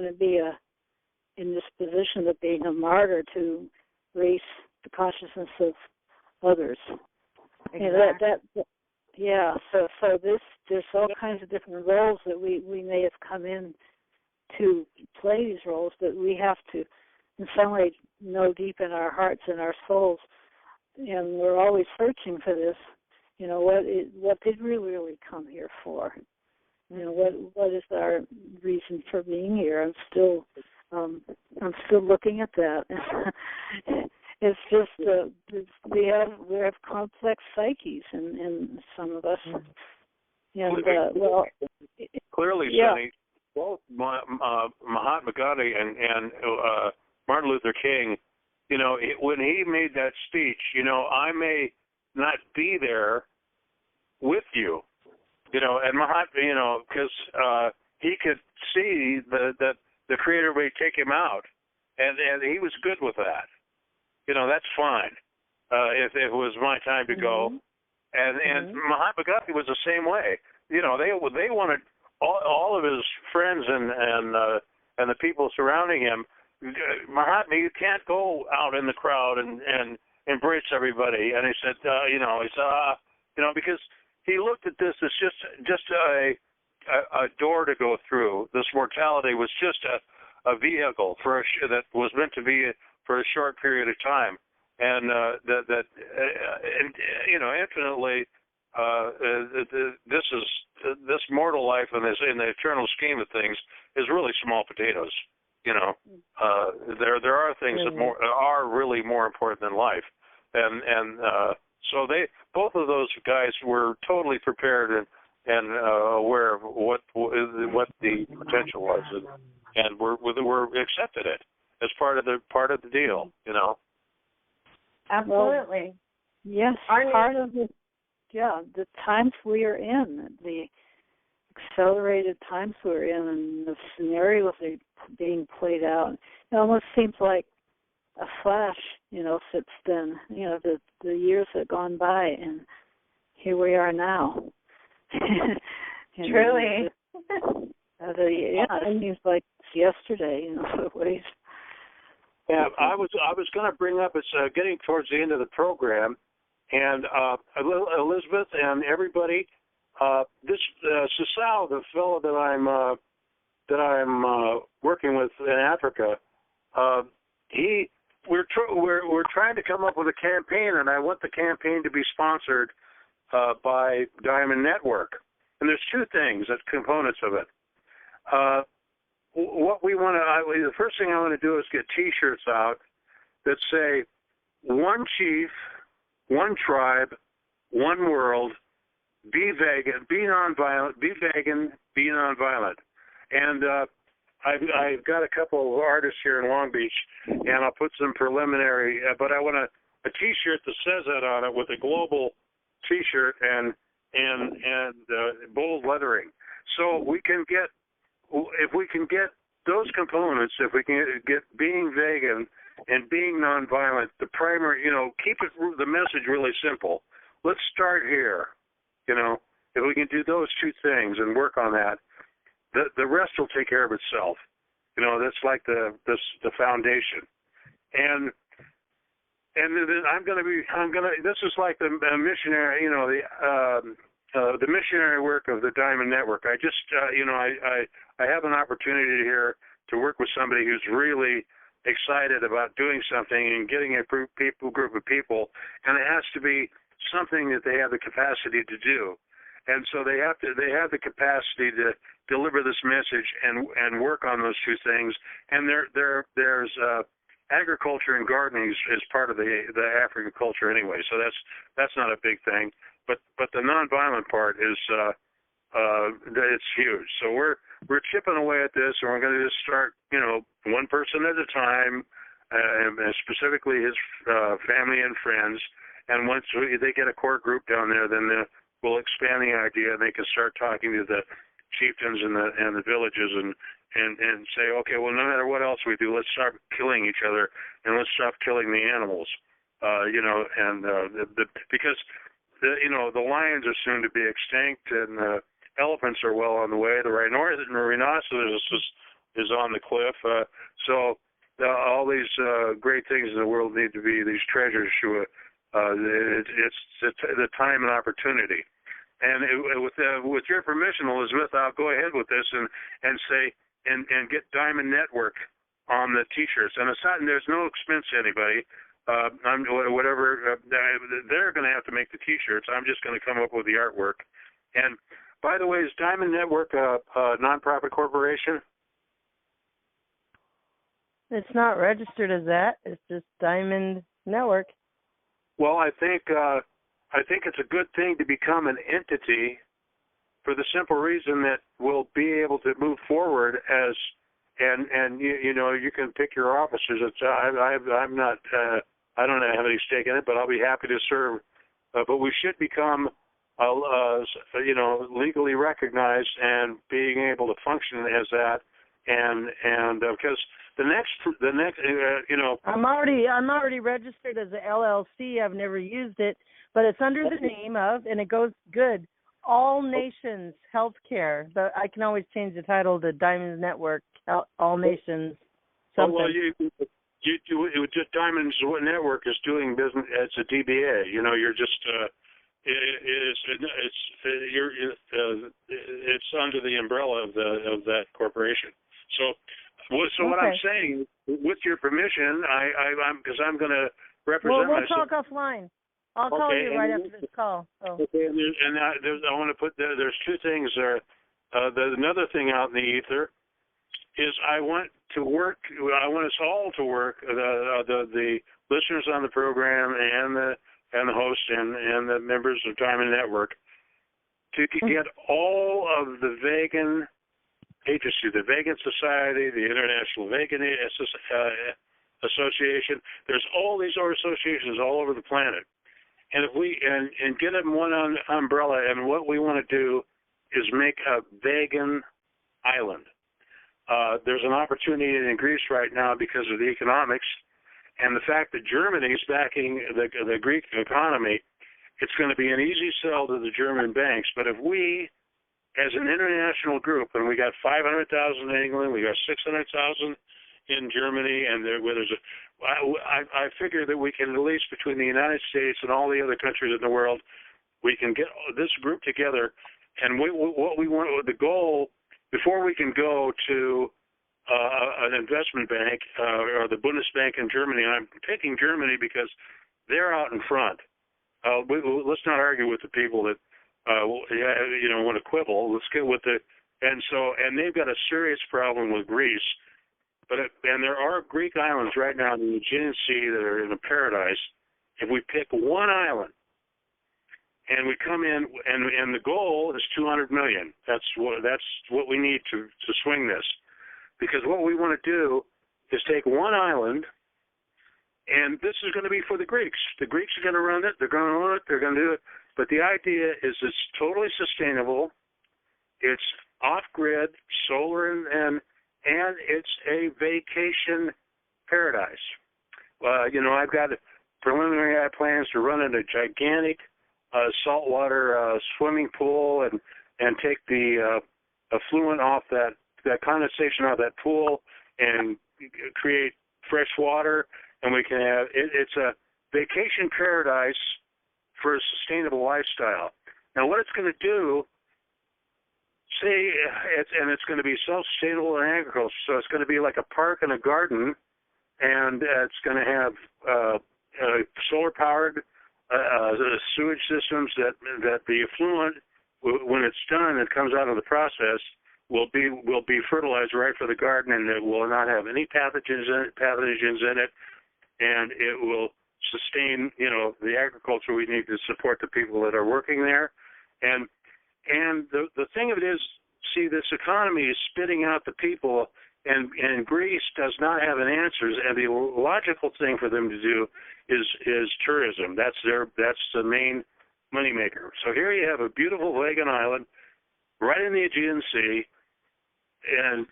to be in this position of being a martyr to raise the consciousness of others. Exactly. So there's all kinds of different roles that we may have come in to play these roles, but we have to in some way know deep in our hearts and our souls, and we're always searching for this, what did we really come here for? What is our reason for being here? I'm still looking at that. It's just we have complex psyches in some of us, and clearly, yeah. Sonny, both Mahatma Gandhi and Martin Luther King, when he made that speech, I may not be there with you, and Mahatma, because he could see that the Creator may take him out, and he was good with that. That's fine if it was my time to go. And Mahatma Gandhi was the same way. They wanted all of his friends and the people surrounding him. Mahatma, you can't go out in the crowd and embrace everybody. And he said, because he looked at this as just a door to go through. This mortality was just a vehicle that was meant to be for a short period of time, and infinitely, this mortal life in the eternal scheme of things is really small potatoes. There are things that are really more important than life, and so both of those guys were totally prepared and aware of what the potential was, and we're accepted it as part of the deal, you know. Absolutely. Yes, part of the times we are in, the accelerated times we're in, and the scenarios are being played out. It almost seems like a flash, you know, since then. You know, the years have gone by, and here we are now. Truly. It seems like yesterday in a lot of ways. Yeah, I was going to bring up, it's getting towards the end of the program, and Elizabeth and everybody, this Sasal, the fellow that I'm working with in Africa, we're trying to come up with a campaign, and I want the campaign to be sponsored by Diamond Network. And there's two things, that's components of it. What we want to, the first thing I want to do is get T-shirts out that say, one chief, one tribe, one world, be vegan, be nonviolent, be vegan, be nonviolent. And I've got a couple of artists here in Long Beach, and I'll put some preliminary, but I want a T-shirt that says that on it with a global T-shirt and bold lettering. So we can get, if we can get those components, if we can get being vegan and being nonviolent, the primary, you know, keep the message really simple. Let's start here, you know. If we can do those two things and work on that, the rest will take care of itself. You know, that's like the foundation. And then this is like the missionary, you know, the missionary work of the Diamond Network. I just, you know, I have an opportunity here to work with somebody who's really excited about doing something and getting a group of people, and it has to be something that they have the capacity to do. And so they have the capacity to deliver this message and work on those two things. And there's agriculture and gardening is part of the African culture anyway, so that's not a big thing. But the nonviolent part is it's huge. So we're chipping away at this, and we're going to just start, you know, one person at a time, and specifically his family and friends. And once they get a core group down there, then we'll expand the idea, and they can start talking to the chieftains and the villages and say, okay, well, no matter what else we do, let's stop killing each other and let's stop killing the animals, you know, and because the lions are soon to be extinct, and the elephants are well on the way. The rhinoceros is on the cliff. So all these great things in the world need to be these treasures. It's the time and opportunity. And with your permission, Elizabeth, I'll go ahead with this and say and get Diamond Network on the T-shirts. And it's not, there's no expense to anybody. They're going to have to make the T-shirts. I'm just going to come up with the artwork. And by the way, is Diamond Network a nonprofit corporation? It's not registered as that. It's just Diamond Network. Well, I think it's a good thing to become an entity for the simple reason that we'll be able to move forward as and you know, you can pick your officers. I'm not I don't have any stake in it, but I'll be happy to serve. But we should become you know, legally recognized and being able to function as that, and because the next you know, I'm already registered as a LLC. I've never used it, but it's under the name of, and it goes good, All Nations Healthcare. But I can always change the title to Diamond Network, All Nations something. Well, just Diamond Network is doing business. It's a DBA. You know, you're just it's under the umbrella of that corporation. So what I'm saying, with your permission, I'm going to represent we'll myself. Talk offline. I'll call you right after this call. So. Okay, and I want to put there's two things there. Another thing out in the ether is I want us all to work, the listeners on the program and the host and the members of Diamond Network, to get all of the vegan agency, the Vegan Society, the International Vegan Association. There's all these associations all over the planet. And if we and get them one umbrella, and what we want to do is make a vegan island. There's an opportunity in Greece right now because of the economics and the fact that Germany is backing the Greek economy. It's going to be an easy sell to the German banks. But if we, as an international group, and we got 500,000 in England, we got 600,000 in Germany, and I figure that we can, at least between the United States and all the other countries in the world, we can get this group together. And what we want, the goal, before we can go to an investment bank or the Bundesbank in Germany, and I'm picking Germany because they're out in front. Let's not argue with the people that want to quibble. Let's get with and they've got a serious problem with Greece. And there are Greek islands right now in the Aegean Sea that are in a paradise. If we pick one island and we come in, and the goal is 200 million. That's what we need to swing this, because what we want to do is take one island, and this is going to be for the Greeks. The Greeks are going to run it. They're going to own it. They're going to do it. But the idea is it's totally sustainable. It's off-grid, solar, and it's a vacation paradise. I've got preliminary plans to run in a gigantic saltwater swimming pool and take the effluent off that condensation out of that pool and create fresh water, and we can have it's a vacation paradise for a sustainable lifestyle. Now, what it's going to do, it's going to be self-sustainable in agriculture. So it's going to be like a park and a garden, and it's going to have solar-powered sewage systems that the effluent, when it's done, it comes out of the process, will be fertilizer right for the garden, and it will not have any pathogens in it, and it will sustain the agriculture we need to support the people that are working there. And the thing of it is, see, this economy is spitting out the people, and Greece does not have an answer. And the logical thing for them to do is tourism. That's the main moneymaker. So here you have a beautiful vegan island right in the Aegean Sea, and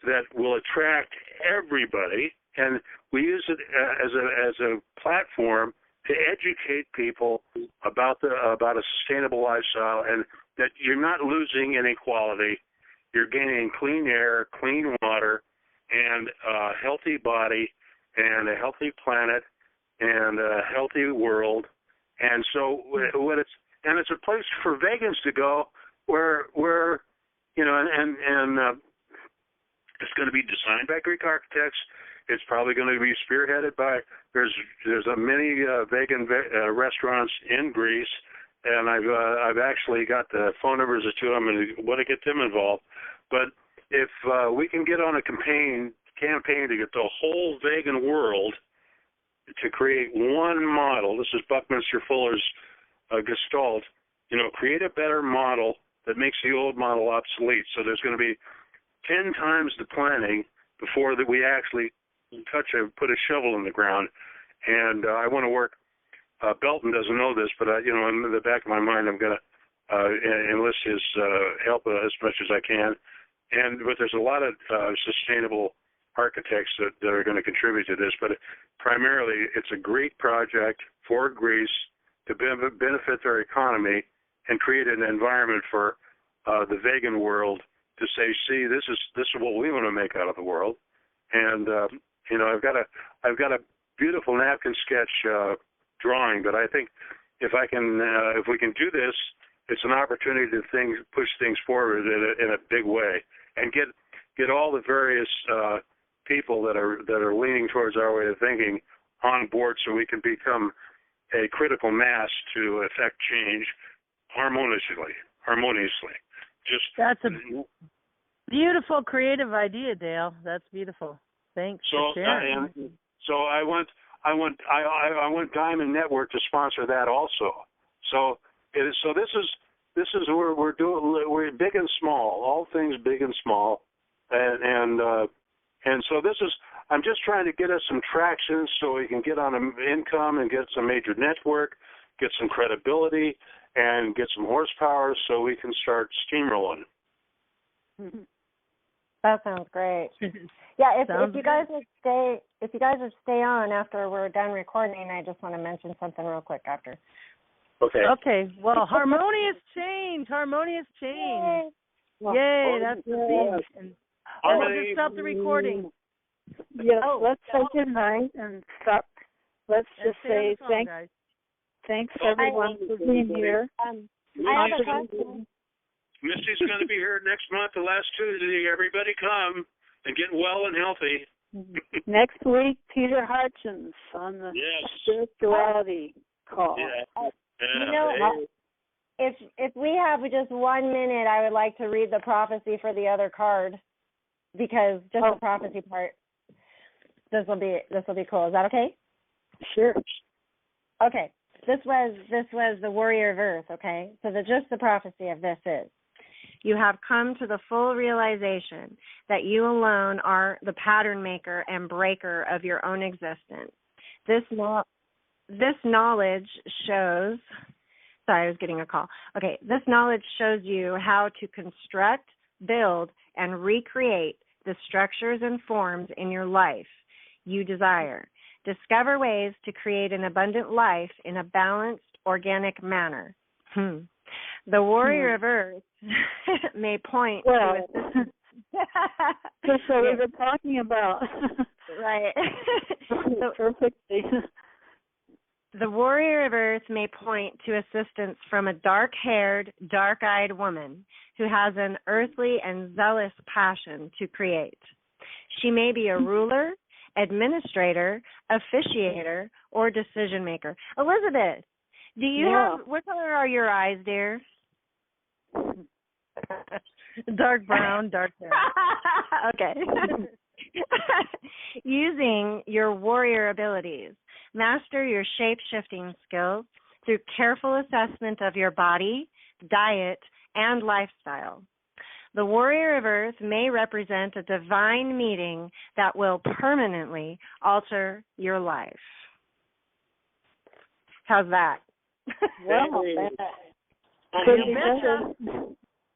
that will attract everybody. And we use it as a platform to educate people about a sustainable lifestyle, and that you're not losing inequality. You're gaining clean air, clean water, and a healthy body, and a healthy planet, and a healthy world. And so it's a place for vegans to go where it's going to be designed by Greek architects. It's probably going to be spearheaded by there's many vegan restaurants in Greece, and I've actually got the phone numbers of two of them and want to get them involved. But if we can get on a campaign to get the whole vegan world to create one model, this is Buckminster Fuller's Gestalt, create a better model that makes the old model obsolete. So there's going to be 10 times the planning before that we actually put a shovel in the ground. And I want to work. Belton doesn't know this, but in the back of my mind, I'm going to enlist his help as much as I can. But there's a lot of sustainable architects that are going to contribute to this. But primarily, it's a great project for Greece to benefit their economy and create an environment for the vegan world to say, see, this is what we want to make out of the world. And I've got a beautiful napkin sketch drawing, but I think if we can do this, it's an opportunity to push things forward in a big way, and get all the various people that are leaning towards our way of thinking on board, so we can become a critical mass to affect change harmoniously. That's a beautiful, creative idea, Dale. That's beautiful. Thanks for sharing. So I want Diamond Network to sponsor that also. So this is this is where we're big and small, all things big and small, and so this is. I'm just trying to get us some traction so we can get on an income and get some major network, get some credibility, and get some horsepower so we can start steamrolling. That sounds great. Yeah, if you guys would stay on after we're done recording, I just want to mention something real quick after. Okay. Well, harmonious change. Yay, that's the thing. We'll just stop the recording. Yes, let's say good night and stop. Let's just say thanks everyone for being here. I have a question. Misty's going to be here next month, the last Tuesday. Everybody come and get well and healthy. Next week, Peter Hutchins on the spirituality call. Yeah. You know, if we have just 1 minute, I would like to read the prophecy for the other card, because just the prophecy part. This will be cool. Is that okay? Sure. Okay. This was the Warrior of Earth. Okay. So the prophecy of this is: you have come to the full realization that you alone are the pattern maker and breaker of your own existence. This knowledge shows. Sorry, I was getting a call. Okay. This knowledge shows you how to construct, build, and recreate the structures and forms in your life you desire. Discover ways to create an abundant life in a balanced, organic manner. The Warrior of Earth may point to That's what we were talking about. Right. Perfectly. The Warrior of Earth may point to assistance from a dark-haired, dark-eyed woman who has an earthly and zealous passion to create. She may be a ruler, administrator, officiator, or decision maker. Elizabeth, do you have, what color are your eyes, dear? Dark brown, dark hair. Okay. Using your warrior abilities, master your shape-shifting skills through careful assessment of your body, diet, and lifestyle. The Warrior of Earth may represent a divine meeting that will permanently alter your life. How's that? Well,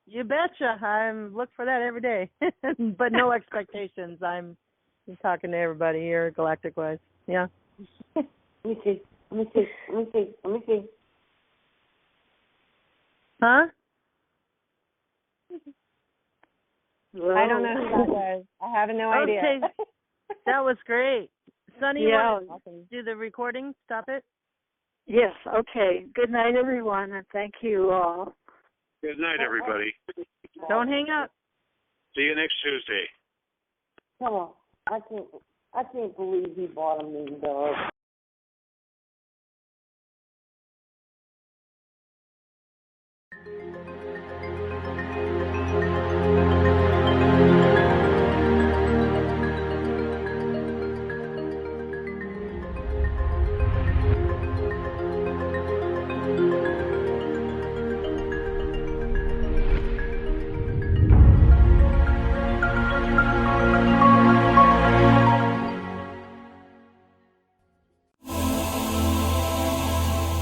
you betcha. I'm look for that every day, but no expectations. I'm talking to everybody here, galactic-wise. Yeah. Let me see. Huh? I don't know who that was. I have no idea. Okay. That was great. Sonny, you want to do the recording? Stop it? Yes, okay. Good night, everyone, and thank you all. Good night, everybody. Don't hang up. See you next Tuesday. Come on. I can't believe he bought a mean dog.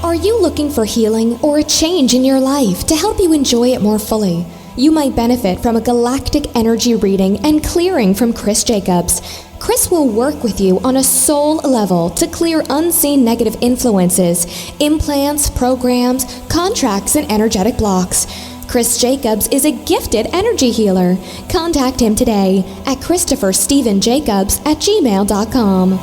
Are you looking for healing or a change in your life to help you enjoy it more fully? You might benefit from a galactic energy reading and clearing from Chris Jacobs. Chris will work with you on a soul level to clear unseen negative influences, implants, programs, contracts, and energetic blocks. Chris Jacobs is a gifted energy healer. Contact him today at ChristopherStephenJacobs@gmail.com.